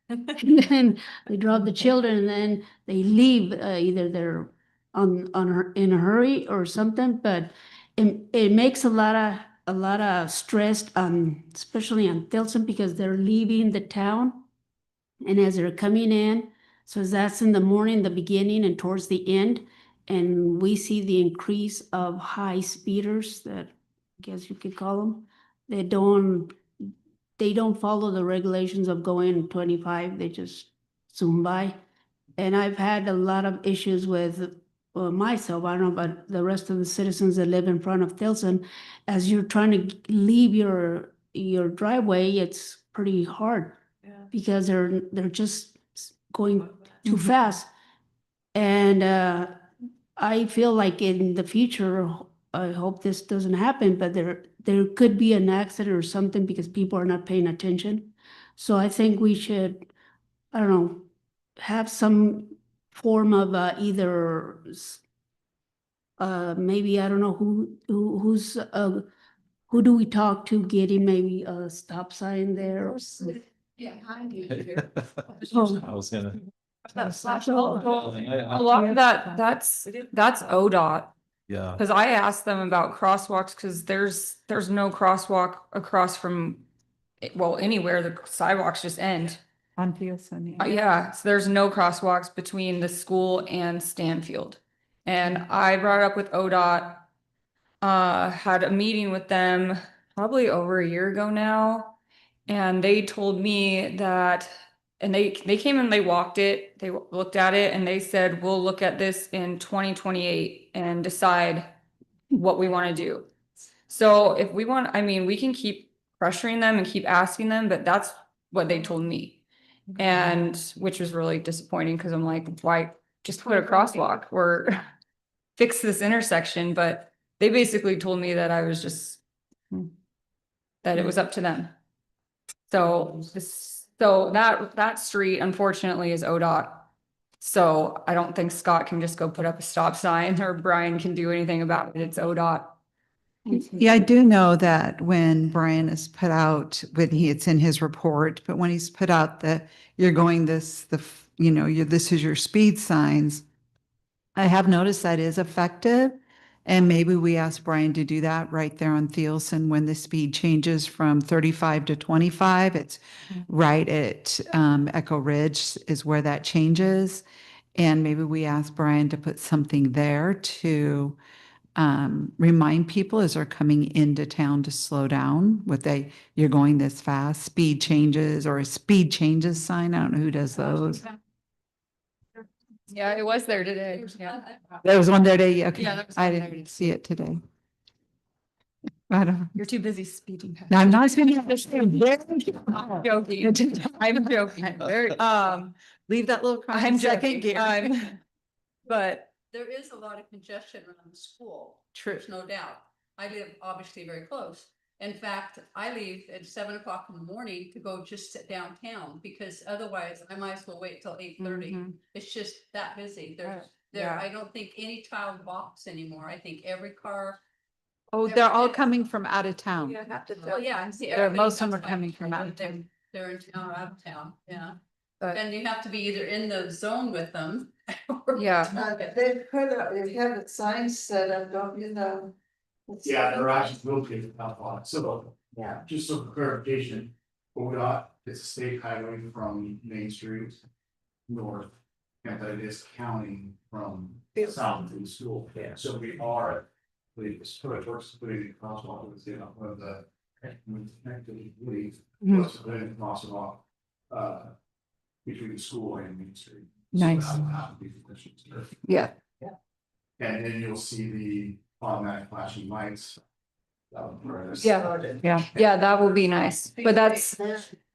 I: And then they drop the children and then they leave, either they're in a hurry or something, but it makes a lot of stress, especially on Tilson, because they're leaving the town. And as they're coming in, so that's in the morning, the beginning and towards the end. And we see the increase of high speeders that I guess you could call them. They don't follow the regulations of going 25. They just zoom by. And I've had a lot of issues with myself. I don't know about the rest of the citizens that live in front of Tilson. As you're trying to leave your driveway, it's pretty hard because they're just going too fast. And I feel like in the future, I hope this doesn't happen, but there could be an accident or something because people are not paying attention. So I think we should, I don't know, have some form of either maybe, I don't know who do we talk to getting maybe a stop sign there or something.
F: Yeah.
D: I was gonna.
B: A lot of that's ODOT.
D: Yeah.
B: Cause I asked them about crosswalks, cause there's no crosswalk across from, well, anywhere, the sidewalks just end.
C: On Pearson.
B: Yeah, so there's no crosswalks between the school and Stanfield. And I brought it up with ODOT, had a meeting with them probably over a year ago now. And they told me that, and they came and they walked it, they looked at it, and they said, we'll look at this in 2028 and decide what we want to do. So if we want, we can keep pressuring them and keep asking them, but that's what they told me. And which was really disappointing, because I'm like, why just put a crosswalk or fix this intersection? But they basically told me that I was just, that it was up to them. So that street unfortunately is ODOT. So I don't think Scott can just go put up a stop sign or Brian can do anything about it. It's ODOT.
C: Yeah, I do know that when Brian has put out, it's in his report, but when he's put out you're going this is your speed signs. I have noticed that is effective. And maybe we ask Brian to do that right there on Thielsen when the speed changes from 35 to 25. It's right at Echo Ridge is where that changes. And maybe we ask Brian to put something there to remind people as they're coming into town to slow down you're going this fast, speed changes or a speed changes sign. I don't know who does those.
B: Yeah, it was there today. Yeah.
C: There was one there today. Okay.
B: Yeah, there was
C: I
B: one there.
C: didn't see it today. I don't.
B: You're too busy speeding.
C: No, I'm not speaking. I'm
B: Joking. I'm joking.
C: Leave that little. crying
B: I'm
C: second
B: joking.
C: gear.
B: But
A: There is a lot of congestion around the school.
C: True.
A: There's no doubt. I live obviously very close. In fact, I leave at 7 o'clock in the morning to go just sit downtown because otherwise I might as well wait till 8:30.
B: Mhm.
A: It's just that busy.
B: Yeah.
A: I don't think any child walks anymore. I think every car.
C: Oh, they're all coming from out of town.
F: You have to.
A: Well, yeah, I see.
C: Most of them
A: everybody
C: are
A: comes
C: coming
A: by,
C: from out of
A: they're-
C: town.
A: They're in town or out of town, yeah.
B: But-
A: And you have to be either in the zone with them. or-
B: Yeah.
H: They have a sign set up, don't you know?
M: Yeah, they're actually located about lot, so,
H: Yeah.
M: just for clarification, ODOT is a state highway from Main Street north. And that it is counting from south to the school, so we are, it's sort of works putting the crosswalk with the, one of the. Connected, was putting the crosswalk, between the school and Main Street. So
C: Nice.
M: that will have to be conditions there.
B: yeah,
M: And then you'll see the automatic flashing lights.
B: yeah, that will be nice. But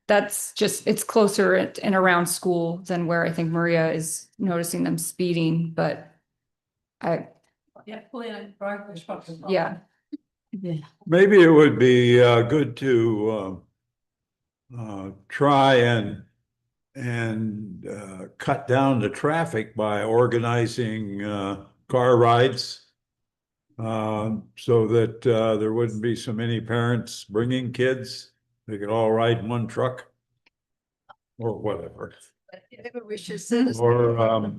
B: that's just, it's closer and around school than where I think Maria is noticing them speeding, but
A: Yeah, pull in, drive, push.
B: yeah.
K: Maybe it would be good to try and cut down the traffic by organizing car rides. So that there wouldn't be so many parents bringing kids. They could all ride in one truck. Or whatever.
H: Maybe we should send.
K: Or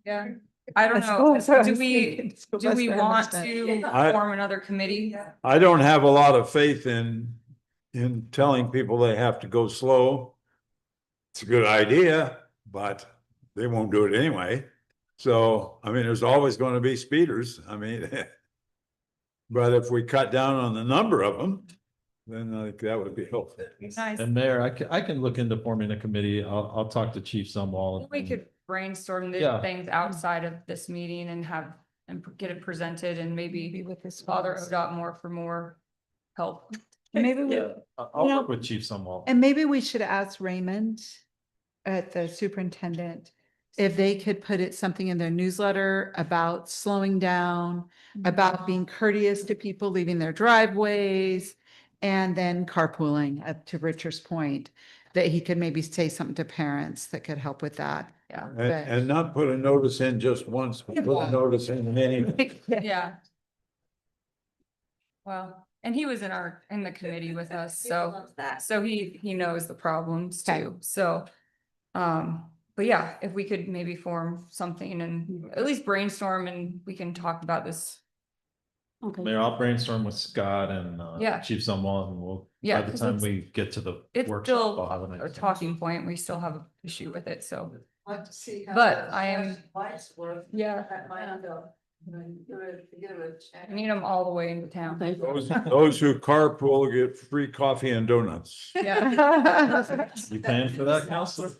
B: Yeah, I don't know. Do we want to
K: I-
B: form another committee?
K: I don't have a lot of faith in telling people they have to go slow. It's a good idea, but they won't do it anyway. So, I mean, there's always going to be speeders. I mean, but if we cut down on the number of them, then I think that would be helpful.
B: Nice.
D: And Mayor, I can look into forming a committee. I'll talk to Chief Sunwall.
B: We could brainstorm these
D: Yeah.
B: things outside of this meeting and get it presented and maybe with this father ODOT more for more help.
C: Maybe
D: I'll work with Chief Sunwall.
C: And maybe we should ask Raymond at the superintendent if they could put something in their newsletter about slowing down, about being courteous to people leaving their driveways, and then carpooling up to Richard's point, that he could maybe say something to parents that could help with that.
B: Yeah.
K: And not put a notice in just once, but put a notice in many.
B: Yeah. Well, and he was in the committee with us, so he knows the problems too, so. But yeah, if we could maybe form something and at least brainstorm and we can talk about this.
I: Okay.
D: Mayor, I'll brainstorm with Scott and
B: Yeah.
D: Chief Sunwall and by the
B: 'cause
D: time
B: it's-
D: we get to the
B: It's
D: workshop.
B: still
D: I'll have an
B: a
D: idea.
B: talking point, we still have an issue with it, so.
H: Like to see how.
B: But
H: the
B: I am-
H: Lights work.
B: Yeah.
H: That might go. Give it a check.
B: I need them all the way into town.
K: Those who carpool get free coffee and donuts.
B: Yeah.
D: You paying for that, Counselor?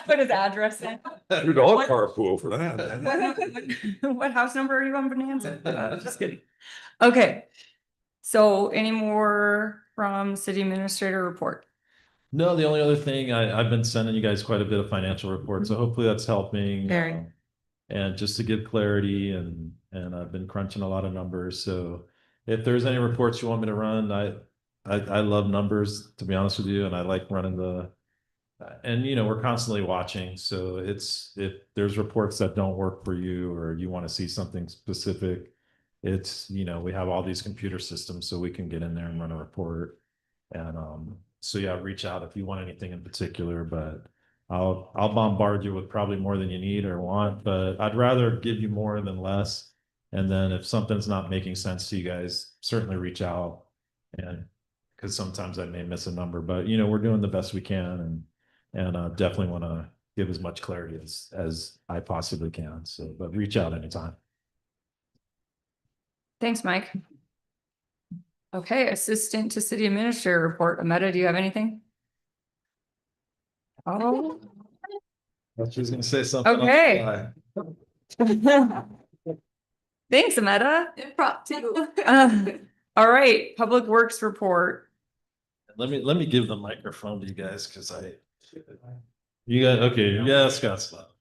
B: Put his address in.
K: We'd all carpool for that.
B: What house number are you on Bonanza? Just kidding. Okay. So any more from city administrator report?
D: No, the only other thing, I've been sending you guys quite a bit of financial reports, so hopefully that's helping.
C: Very.
D: And just to give clarity and I've been crunching a lot of numbers. So if there's any reports you want me to run, I love numbers, to be honest with you, and I like running and we're constantly watching. So if there's reports that don't work for you or you want to see something specific, we have all these computer systems so we can get in there and run a report. And so yeah, reach out if you want anything in particular, but I'll bombard you with probably more than you need or want, but I'd rather give you more than less. And then if something's not making sense to you guys, certainly reach out. And because sometimes I may miss a number, but we're doing the best we can and definitely want to give as much clarity as I possibly can. So, but reach out anytime.
B: Thanks, Mike. Okay, Assistant to City Administrator report. Amanda, do you have anything? Oh.
D: She was gonna say something. on the
B: Okay.
D: fly.
B: Thanks, Amanda.
A: Prop too.
B: All right, Public Works report.
D: Let me give the microphone to you guys because you guys, okay, yeah, Scott's left.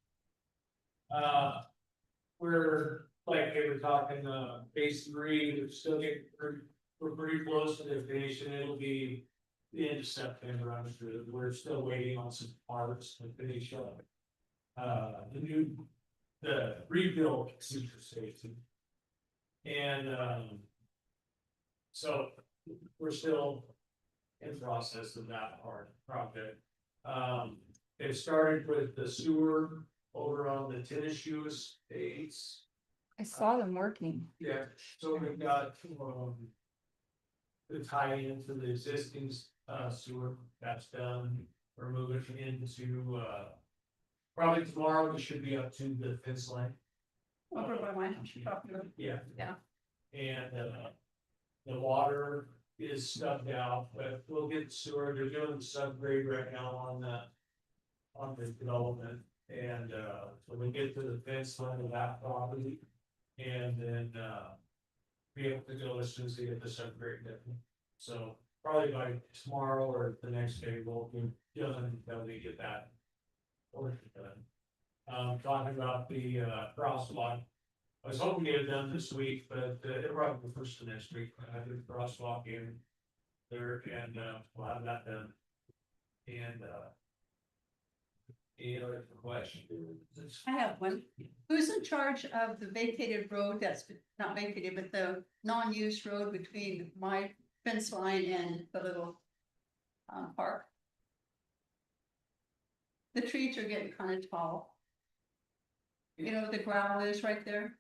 N: We're, like they were talking, phase 3, we're still getting, we're pretty close to the finish, and it'll be the end of September, I'm sure. We're still waiting on some parts to finish up. The rebuild super station. And, so we're still in process of that project. It started with the sewer over on the tennis shoe estates.
B: I saw them working.
N: Yeah, so we've got, the tie into the existing, sewer, that's done. We're moving into, probably tomorrow, we should be up to the fence line.
A: Over by my house, you're talking about.
N: Yeah.
A: Yeah.
N: And, the water is stubbed out, but we'll get sewer, they're doing the subgrade right now on the development. And, so we get to the fence line of that property. And then, be able to go as soon as they get the subgrade done. So probably by tomorrow or the next day, we'll be done until we get that portion done. Talking about the, crosswalk. I was hoping to get it done this week, but it'll probably be first of next week. I did the crosswalk in there and, we'll have that done. And, any other question?
A: I have one. Who's in charge of the vacated road that's not vacated, but the non-used road between my fence line and the little park? The trees are getting kind of tall. You know, the gravel is right there.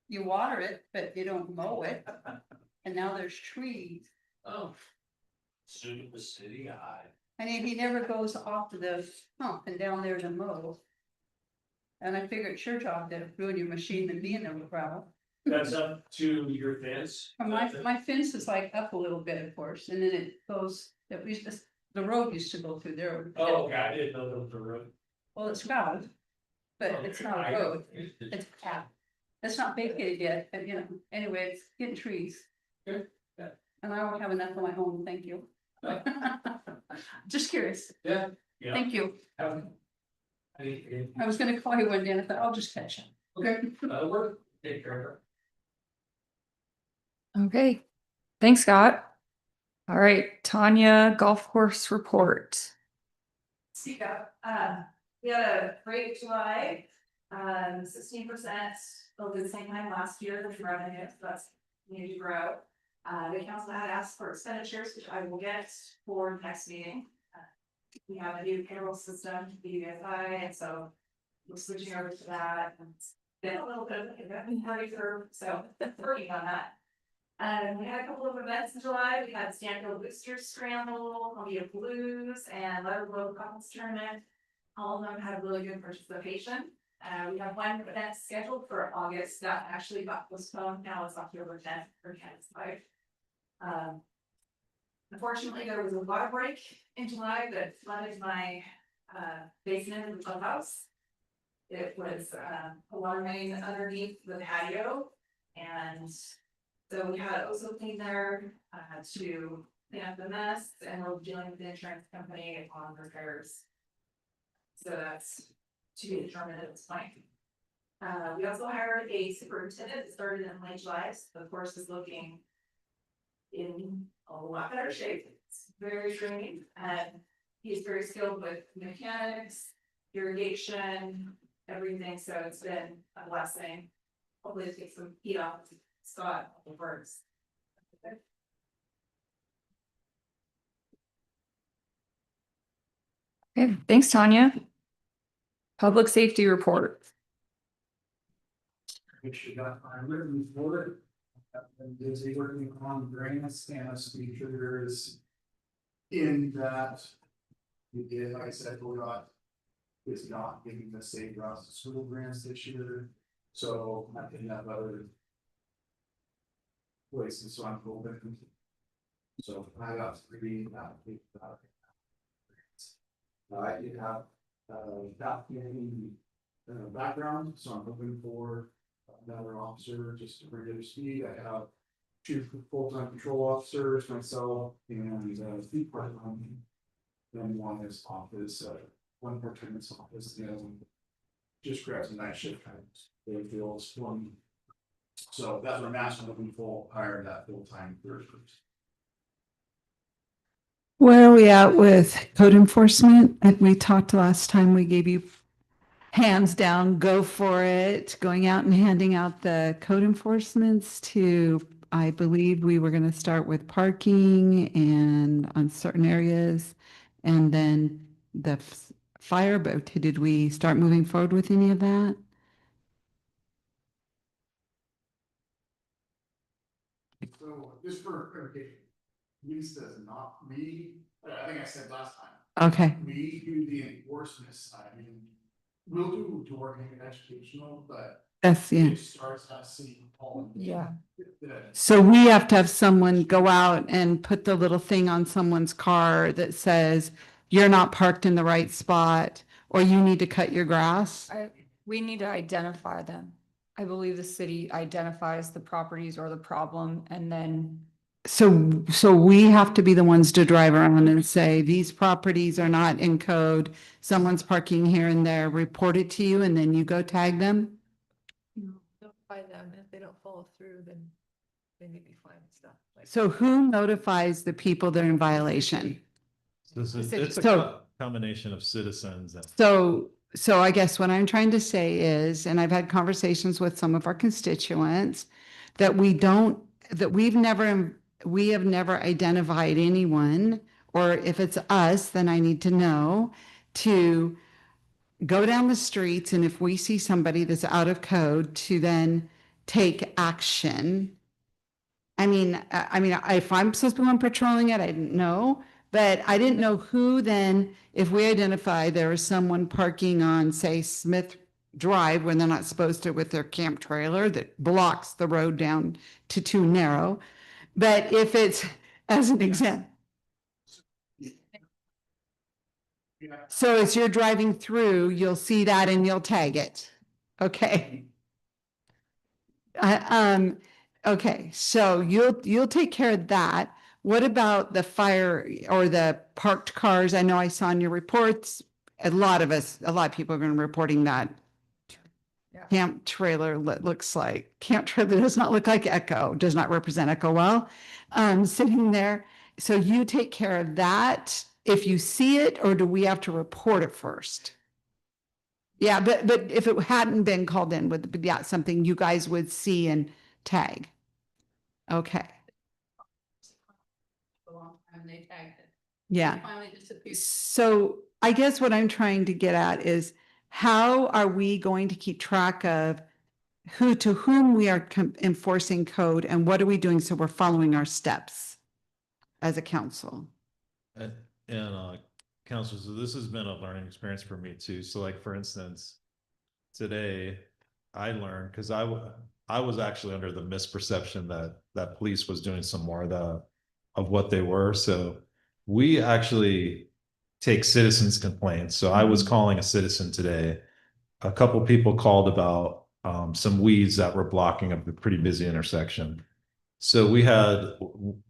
A: You water it, but you don't mow it. And now there's trees.
N: Oh. Soon the city eye.
A: I mean, he never goes off to the hump and down there to mow. And I figured it's your job to ruin your machine than being there with gravel.
N: That's up to your fence.
A: My fence is like up a little bit, of course, and then it goes, at least the road used to go through there.
N: Oh, okay, I didn't know there was a road.
A: Well, it's gravel, but it's not a road, it's a path. It's not vacated yet, but anyway, it's getting trees.
N: Good. Yeah.
A: And I don't have enough of my own, thank you. Just curious.
N: Yeah. Yeah.
A: Thank you.
N: I
A: I was gonna call you one day and I thought, I'll just catch him.
N: Okay, we're take care of it.
B: Okay, thanks, Scott. All right, Tanya, golf course report.
J: Speak up. We had a great July, 16% over the same time last year, the revenue, so that's need to grow. The council had asked for expenditures, which I will get for next meeting. We have a new payroll system, BUSI, and so we're switching over to that. And it's been a little bit of a learning curve, so working on that. We had a couple of events in July. We had Stanfield Boosters Scramble, Columbia Blues, and Letter Road Couples Tournament. All of them had really good participation. We have one event scheduled for August that actually got postponed. Now it's October 10th for Kansas Life. Unfortunately, there was a water break in July that flooded my basement in the clubhouse. It was a water main underneath the patio, and so we had Oso clean there to clean up the mess, and we're dealing with the insurance company on repairs. So that's to be determined at this point. We also hired a superintendent that started in late July. So the course is looking in a lot better shape. It's very training and he's very skilled with mechanics, irrigation, everything. So it's been a blessing. Hopefully it takes some heat off Scott the birds.
B: Okay, thanks, Tanya. Public safety report.
M: Which you got my written report. I've been busy working on grants and speed triggers. In that, we did, like I said, ODOT is not giving the safe routes to school grants this year. So I didn't have other places, so I'm hoping. So I got 3 applications out. I did have that in background, so I'm hoping for another officer just to bring it to speed. I have 2 full-time patrol officers, myself, and fleet part then one is office, one part-time is office, the other one just grabs a night shift times. They feel one. So that's what I'm asking, looking for hire that full-time person.
C: Where are we at with code enforcement? And we talked last time, we gave you hands down, go for it, going out and handing out the code enforcements to, I believe we were going to start with parking and on certain areas. And then the fire, but did we start moving forward with any of that?
M: So just for clarification, Lisa does not, I think I said last time.
C: Okay.
M: We do the enforcement side, I mean, we'll do working educational, but
C: That's, yeah.
M: it starts at City Hall.
B: Yeah.
C: So we have to have someone go out and put the little thing on someone's car that says, you're not parked in the right spot, or you need to cut your grass.
B: We need to identify them. I believe the city identifies the properties or the problem and then.
C: So we have to be the ones to drive around and say, these properties are not in code. Someone's parking here and there, report it to you, and then you go tag them.
F: Notify them. If they don't follow through, then they may be fined and stuff.
C: So who notifies the people that are in violation?
D: It's a
C: So-
D: combination of citizens and
C: So I guess what I'm trying to say is, and I've had conversations with some of our constituents, that we have never identified anyone, or if it's us, then I need to know, to go down the streets, and if we see somebody that's out of code, to then take action. I mean, if I'm supposed to be on patrolling it, I didn't know, but I didn't know who then, if we identify there is someone parking on, say, Smith Drive when they're not supposed to with their camp trailer that blocks the road down to too narrow. But if it's, as an example, so as you're driving through, you'll see that and you'll tag it. Okay. Okay, so you'll take care of that. What about the fire or the parked cars? I know I saw in your reports, a lot of people have been reporting that.
B: Yeah.
C: Camp trailer looks like, camp trailer does not look like Echo, does not represent Echo well, sitting there. So you take care of that if you see it, or do we have to report it first? Yeah, but if it hadn't been called in, would be that something you guys would see and tag? Okay.
A: A long time they tagged it.
C: Yeah.
A: It finally disappeared.
C: So I guess what I'm trying to get at is, how are we going to keep track of to whom we are enforcing code, and what are we doing so we're following our steps as a council?
D: and council, so this has been a learning experience for me too. So like, for instance, today I learned, because I was actually under the misperception that police was doing some more of what they were. So we actually take citizens' complaints. So I was calling a citizen today. A couple people called about some weeds that were blocking a pretty busy intersection. So we had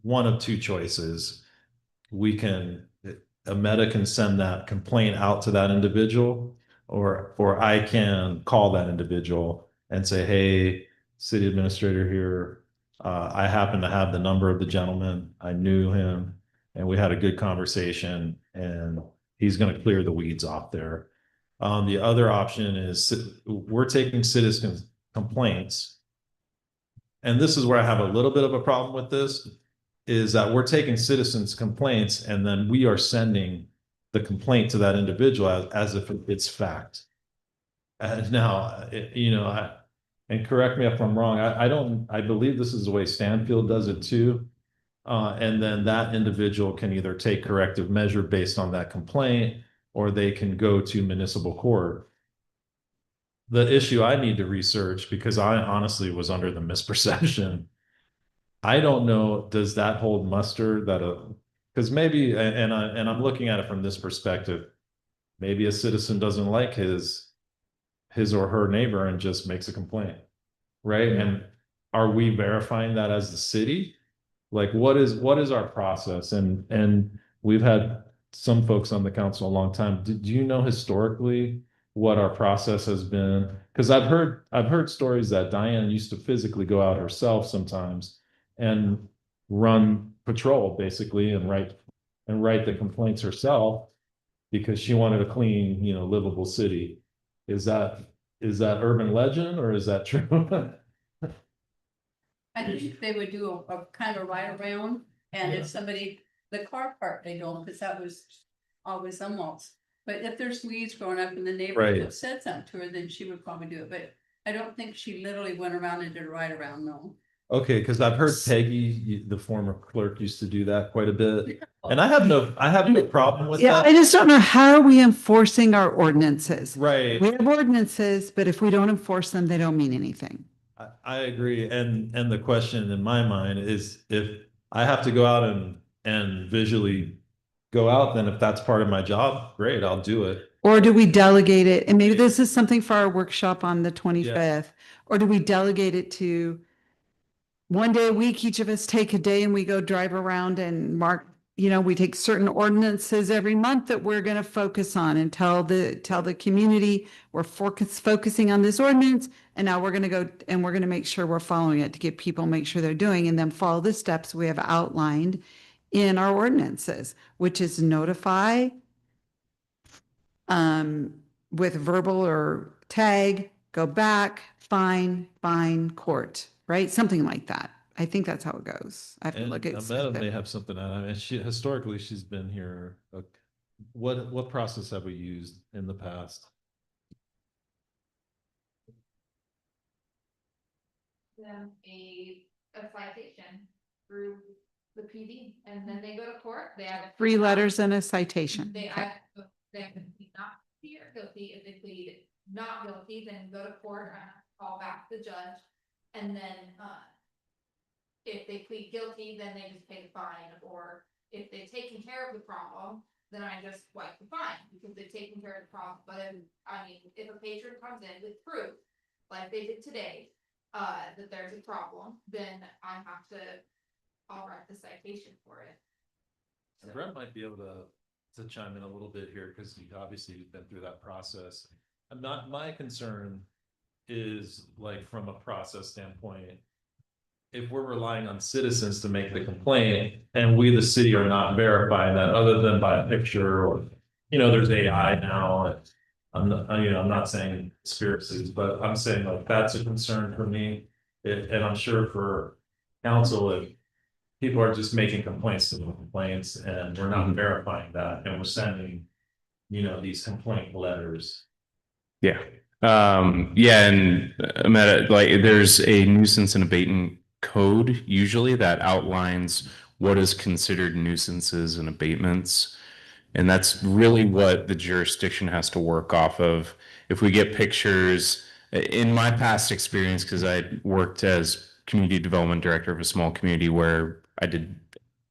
D: one of 2 choices. A meta can send that complaint out to that individual, or I can call that individual and say, hey, city administrator here, I happen to have the number of the gentleman. I knew him and we had a good conversation and he's going to clear the weeds off there. The other option is we're taking citizen complaints. And this is where I have a little bit of a problem with this, is that we're taking citizens' complaints and then we are sending the complaint to that individual as if it's fact. And now, and correct me if I'm wrong, I believe this is the way Stanfield does it too. And then that individual can either take corrective measure based on that complaint, or they can go to municipal court. The issue I need to research, because I honestly was under the misperception, I don't know, does that hold muster that because maybe, and I'm looking at it from this perspective, maybe a citizen doesn't like his or her neighbor and just makes a complaint, right? And are we verifying that as the city? Like, what is our process? And we've had some folks on the council a long time. Do you know historically what our process has been? Because I've heard stories that Diane used to physically go out herself sometimes and run patrol basically and write the complaints herself because she wanted a clean, livable city. Is that urban legend or is that true?
A: I think they would do a kind of ride around, and if somebody, the car part, they don't, because that was always almost. But if there's weeds growing up in the neighborhood that said something to her, then she would probably do it. But I don't think she literally went around and did a ride around, no.
D: Okay, because I've heard Peggy, the former clerk, used to do that quite a bit. And I have no problem with
C: Yeah,
D: that.
C: I just don't know, how are we enforcing our ordinances?
D: Right.
C: We have ordinances, but if we don't enforce them, they don't mean anything.
D: I agree. And the question in my mind is, if I have to go out and visually go out, then if that's part of my job, great, I'll do it.
C: Or do we delegate it? And maybe this is something for our workshop on the 25th. Or do we delegate it to one day a week, each of us take a day and we go drive around and mark, we take certain ordinances every month that we're going to focus on and tell the community we're focusing on this ordinance. And now we're going to go and we're going to make sure we're following it to get people, make sure they're doing, and then follow the steps we have outlined in our ordinances, which is notify with verbal or tag, go back, fine, court, right? Something like that. I think that's how it goes. I have to look at.
D: Amanda may have something on it. Historically, she's been here. What process have we used in the past?
J: Them a citation through the PD, and then they go to court, they have.
C: 3 letters and a citation.
J: They
C: Okay.
J: have to plead not guilty or guilty. If they plead not guilty, then go to court and call back the judge. And then, if they plead guilty, then they just pay the fine, or if they've taken care of the problem, then I just wipe the fine because they've taken care of the problem. But if a patron comes in with proof, like they did today, that there's a problem, then I'll write the citation for it.
D: And Brett might be able to chime in a little bit here because obviously you've been through that process. My concern is, like, from a process standpoint, if we're relying on citizens to make the complaint and we, the city, are not verifying that other than by a picture or, there's AI now. I'm not saying conspiracies, but I'm saying, like, that's a concern for me. And I'm sure for council, if people are just making complaints to the complaints and we're not verifying that and we're sending, these complaint letters.
L: Yeah. And there's a nuisance and abatement code usually that outlines what is considered nuisances and abatements. And that's really what the jurisdiction has to work off of. If we get pictures, in my past experience, because I worked as community development director of a small community where I did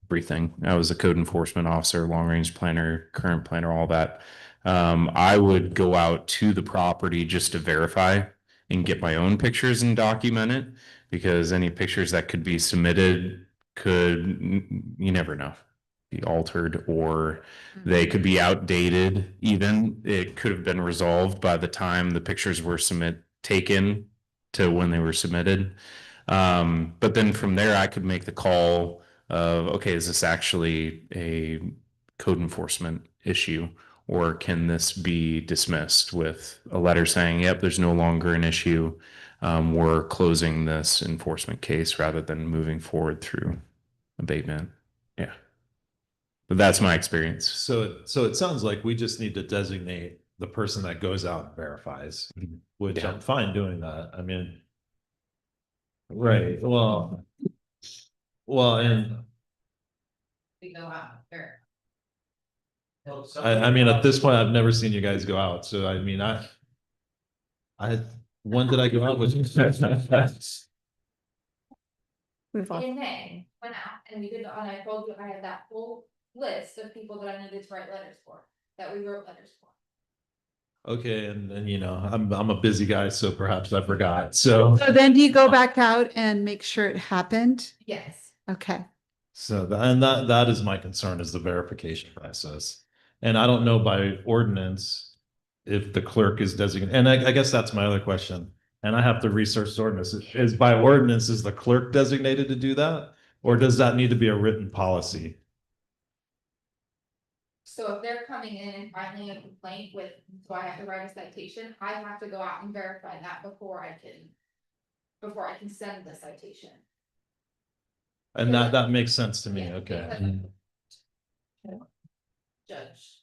L: everything. I was a code enforcement officer, long range planner, current planner, all that. I would go out to the property just to verify and get my own pictures and document it, because any pictures that could be submitted you never know. be altered, or they could be outdated even. It could have been resolved by the time the pictures were taken to when they were submitted. But then from there, I could make the call of, okay, is this actually a code enforcement issue? Or can this be dismissed with a letter saying, yep, there's no longer an issue. We're closing this enforcement case rather than moving forward through abatement. Yeah. But that's my experience.
D: So it sounds like we just need to designate the person that goes out and verifies, which
L: Yeah.
D: I'm fine doing that. I mean, right, well, and
J: We go out there.
D: I mean, at this point, I've never seen you guys go out, so I mean, when did I go out with you?
J: In May, went out and we did, and I told you I had that full list of people that I needed to write letters for, that we wrote letters for.
D: Okay, and you know, I'm a busy guy, so perhaps I forgot, so.
C: So then do you go back out and make sure it happened?
J: Yes.
C: Okay.
D: So that is my concern, is the verification process. And I don't know by ordinance if the clerk is designated, and I guess that's my other question. And I have to research the ordinance. Is by ordinance, is the clerk designated to do that? Or does that need to be a written policy?
J: So if they're coming in and filing a complaint with, so I have to write a citation, I have to go out and verify that before I can send the citation.
D: And that makes sense to me,
J: Yeah,
D: okay.
J: because Judge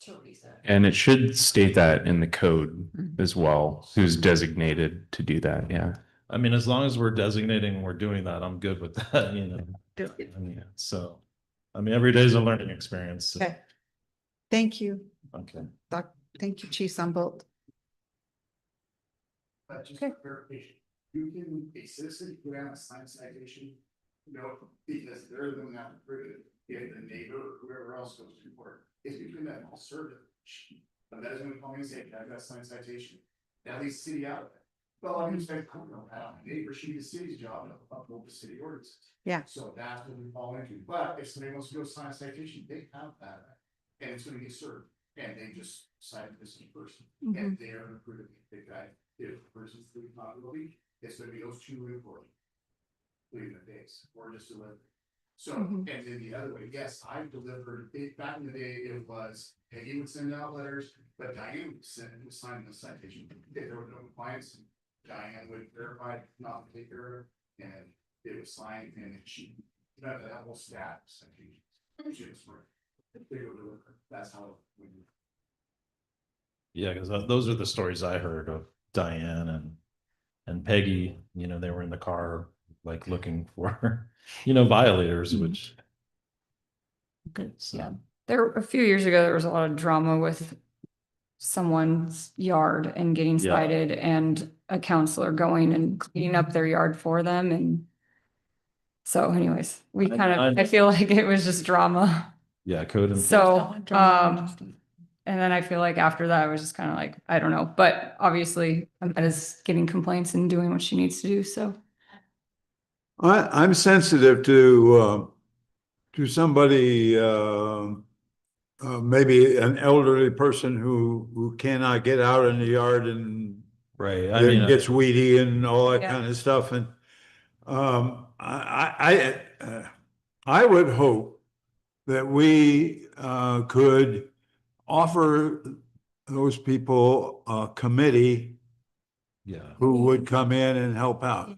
J: Teresa.
L: And it should state that in the code as well, who's designated to do that. Yeah.
D: I mean, as long as we're designating, we're doing that, I'm good with that, you know. I mean, so, I mean, every day is a learning experience.
C: Okay. Thank you.
D: Okay.
C: Thank you, Chief Sunbolt.
M: Just for clarification, a citizen put out a signed citation, because they're the one that approved it, if the neighbor or whoever else goes to court, it's between that whole service. But that is when we call me and say, I've got a signed citation, that leaves the city out of it. Well, I'm gonna say, I don't know, neighbor, she the city's job to uphold the city ordinances.
C: Yeah.
M: So that's what we fall into, but if somebody wants to go sign a citation, they have that, and it's gonna get served, and they just cite this person, and they are approved, if the person's the possibility, it's gonna be those two employees. Leaving the days, or just deliver. So, and then the other way, yes, I delivered, back in the day, it was, Peggy would send out letters, but Diane would sign the citation. If there were no compliance, Diane would verify, not take care of, and it was signed, and she, that whole staff citation. She was right. They go deliver, that's how we do.
D: Yeah, because those are the stories I heard of Diane and Peggy, you know, they were in the car, like looking for, you know, violators, which.
B: Good.
D: So.
B: Yeah. A few years ago, there was a lot of drama with someone's yard and getting
D: Yeah.
B: cited, and a counselor going and cleaning up their yard for them. And so anyways, I feel like it was just drama.
D: Yeah, code.
B: So, and then I feel like after that, I was just kind of like, I don't know, but obviously Ahmed is getting complaints and doing what she needs to do, so.
K: I'm sensitive to somebody, maybe an elderly person who cannot get out in the yard and
D: Right,
K: it gets weedy and all that
B: Yeah.
K: kind of stuff. And I would hope that we could offer those people a committee
D: yeah,
K: who would come in and help out.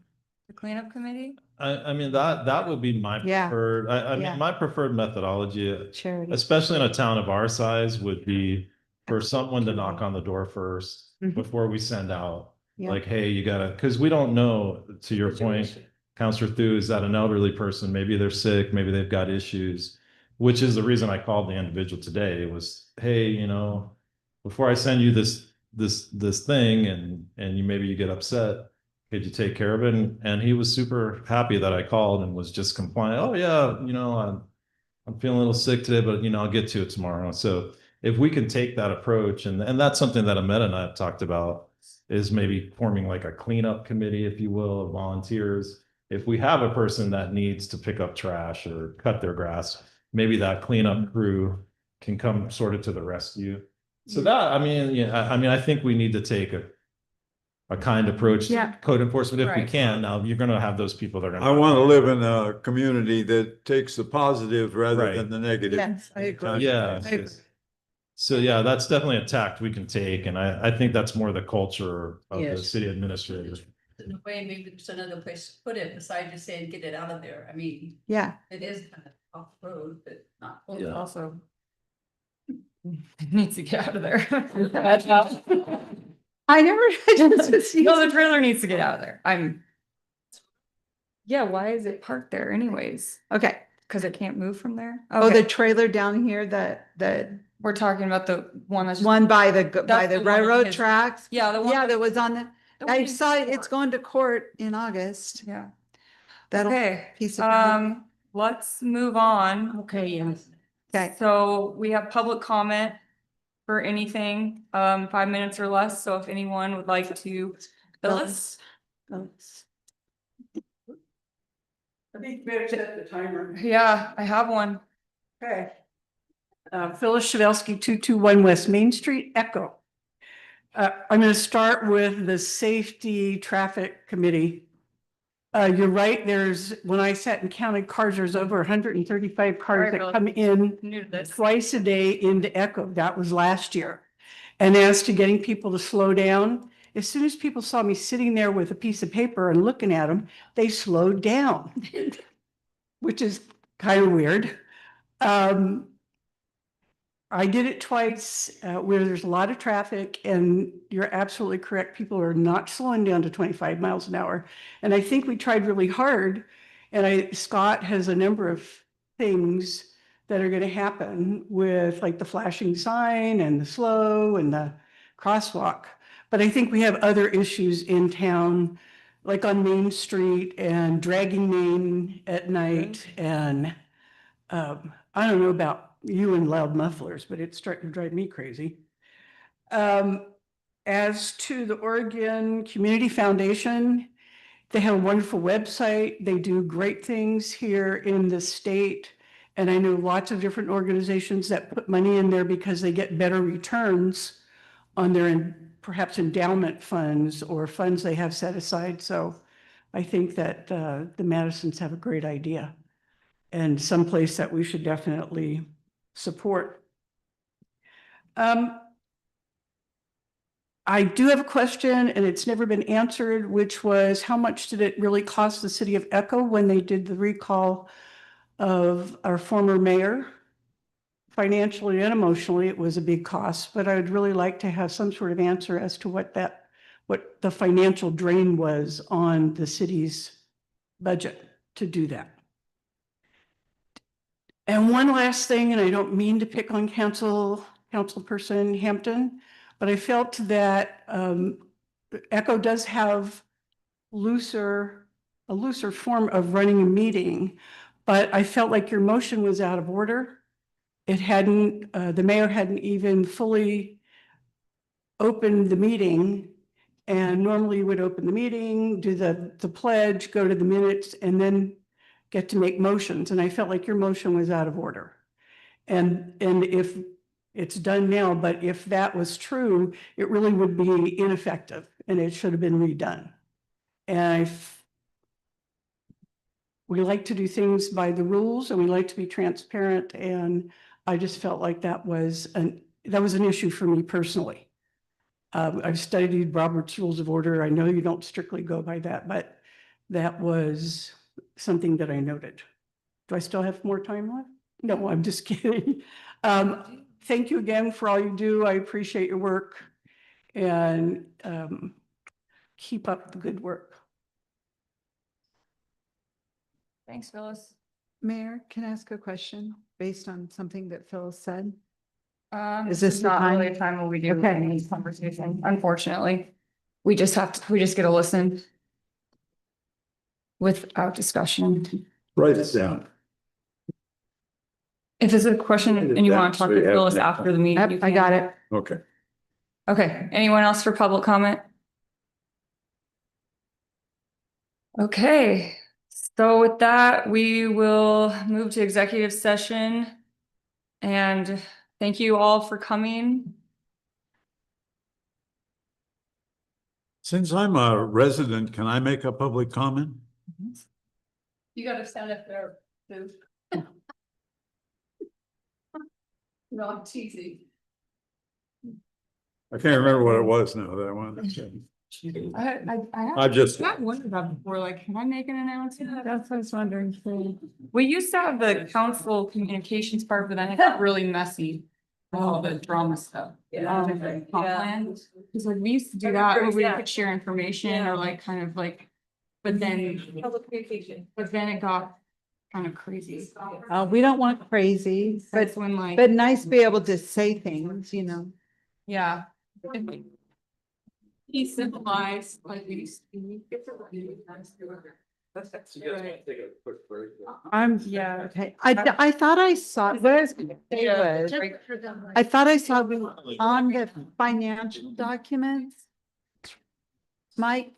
B: The cleanup committee?
D: I mean, that would be my
C: Yeah.
D: preferred, I
C: Yeah.
D: mean, my preferred methodology,
C: Charity.
D: especially in a town of our size, would be for someone to knock on the door first
C: Mhm.
D: before we send out.
C: Yeah.
D: Like, hey, you gotta, because we don't know, to your point, Counselor Thu, is that an elderly person? Maybe they're sick, maybe they've got issues, which is the reason I called the individual today was, hey, you know, before I send you this thing and you get upset, could you take care of it? And he was super happy that I called and was just compliant. Oh yeah, you know, I'm feeling a little sick today, but you know, I'll get to it tomorrow. So if we can take that approach, and that's something that Ahmed and I have talked about, is maybe forming like a cleanup committee, if you will, of volunteers. if we have a person that needs to pick up trash or cut their grass, maybe that cleanup crew can come sort of to the rescue. So that, I mean, yeah, I mean, I think we need to take a kind approach to
I: Yeah.
D: code enforcement if we
B: Right.
D: can. Now, you're gonna have those people that are
K: I
D: gonna.
K: want to live in a community that takes the positive rather
D: Right.
K: than the negative.
C: Yes, I agree.
D: Yeah.
C: I agree.
D: So yeah, that's definitely a tact we can take, and I think that's more the culture of the
A: Yes.
D: city administrators.
A: In a way, maybe there's another place to put it besides just saying, get it out of there. I mean,
C: Yeah,
A: it is kind of off road, but not.
B: Well,
D: Yeah.
B: also. It needs to get out of there.
C: I never.
B: No, the trailer needs to get out of there. Yeah, why is it parked there anyways?
C: Okay.
B: Cause it can't move from there?
C: Oh,
B: Okay.
C: the trailer down here, the
B: We're talking about the one that's.
C: one by the
B: That's the one that
C: railroad
B: his-
C: tracks.
B: Yeah, the one.
C: Yeah, that was on
B: the
C: I
B: one
C: saw
B: in
C: it's
B: court.
C: going to court in August.
B: Yeah,
C: That'll
B: okay,
C: piece of.
B: let's move on.
A: Okay, yes.
C: Okay.
B: So we have public comment for anything, 5 minutes or less, so if anyone would like to. Phyllis?
N: I think you better set the timer.
B: Yeah, I have one.
N: Okay. Phyllis Shavelski, 221 West Main Street, Echo. I'm going to start with the Safety Traffic Committee. You're right, when I sat and counted cars, there's over 135 cars
B: Sorry,
N: that
B: Phyllis.
N: come in
B: New to this.
N: twice a day into Echo. That was last year. And as to getting people to slow down, as soon as people saw me sitting there with a piece of paper and looking at them, they slowed down, which is kind of weird. I did it twice where there's a lot of traffic, and you're absolutely correct. People are not slowing down to 25 miles an hour. And I think we tried really hard. And Scott has a number of things that are going to happen with like the flashing sign and the slow and the crosswalk. But I think we have other issues in town, like on Main Street and dragging Main at night. And I don't know about you and loud mufflers, but it's starting to drive me crazy. As to the Oregon Community Foundation, they have a wonderful website. They do great things here in the state. And I know lots of different organizations that put money in there because they get better returns on their perhaps endowment funds or funds they have set aside. So I think that the Madisons have a great idea and someplace that we should definitely support. I do have a question, and it's never been answered, which was how much did it really cost the city of Echo when they did the recall of our former mayor? Financially and emotionally, it was a big cost, but I would really like to have some sort of answer as to what the financial drain was on the city's budget to do that. And one last thing, and I don't mean to pick on councilperson Hampton, but I felt that Echo does have a looser form of running a meeting, but I felt like your motion was out of order. It hadn't, the mayor hadn't even fully opened the meeting. And normally you would open the meeting, do the pledge, go to the minutes, and then get to make motions. And I felt like your motion was out of order. And if it's done now, but if that was true, it really would be ineffective and it should have been redone. And we like to do things by the rules and we like to be transparent. And I just felt like that was an issue for me personally. I've studied Robert's Rules of Order. I know you don't strictly go by that, but that was something that I noted. Do I still have more time left? No, I'm just kidding. Thank you again for all you do. I appreciate your work and keep up the good work.
B: Thanks, Phyllis.
C: Mayor, can I ask a question based on something that Phil said?
B: Is this
C: the
B: not really
C: time?
B: a time when we do
C: Okay.
B: any conversation, unfortunately. We just get to listen. Without discussion.
K: Write it down.
B: If it's a question
K: Write it
B: and you
K: down
B: want to talk
K: so
B: to
K: you have
B: Phyllis
K: it.
B: after the meeting. you
C: I
B: can.
C: got it.
K: Okay.
B: Okay, anyone else for public comment? Okay, So with that, we will move to executive session. And thank you all for coming.
K: Since I'm a resident, can I make a public comment?
A: You gotta stand up there, too. No, I'm teasing.
K: I can't remember what it was now that I wanted to say. I just,
B: I've wondered about before, like, can I make an announcement? That's what I was wondering. We used to have the council communications part, but then it got really messy. All the drama stuff. Comp plan. Cause like we used to do that where we could share information or like kind of like, but then,
F: Public communication.
B: but then it got kind of crazy.
C: We don't want crazy,
B: That's when like,
C: but nice to be able to say things, you know.
B: yeah. He civilized, like we used to be. Yeah.
C: Okay, I thought I saw, where's,
B: Yeah.
C: I thought I saw on the financial documents. Mike,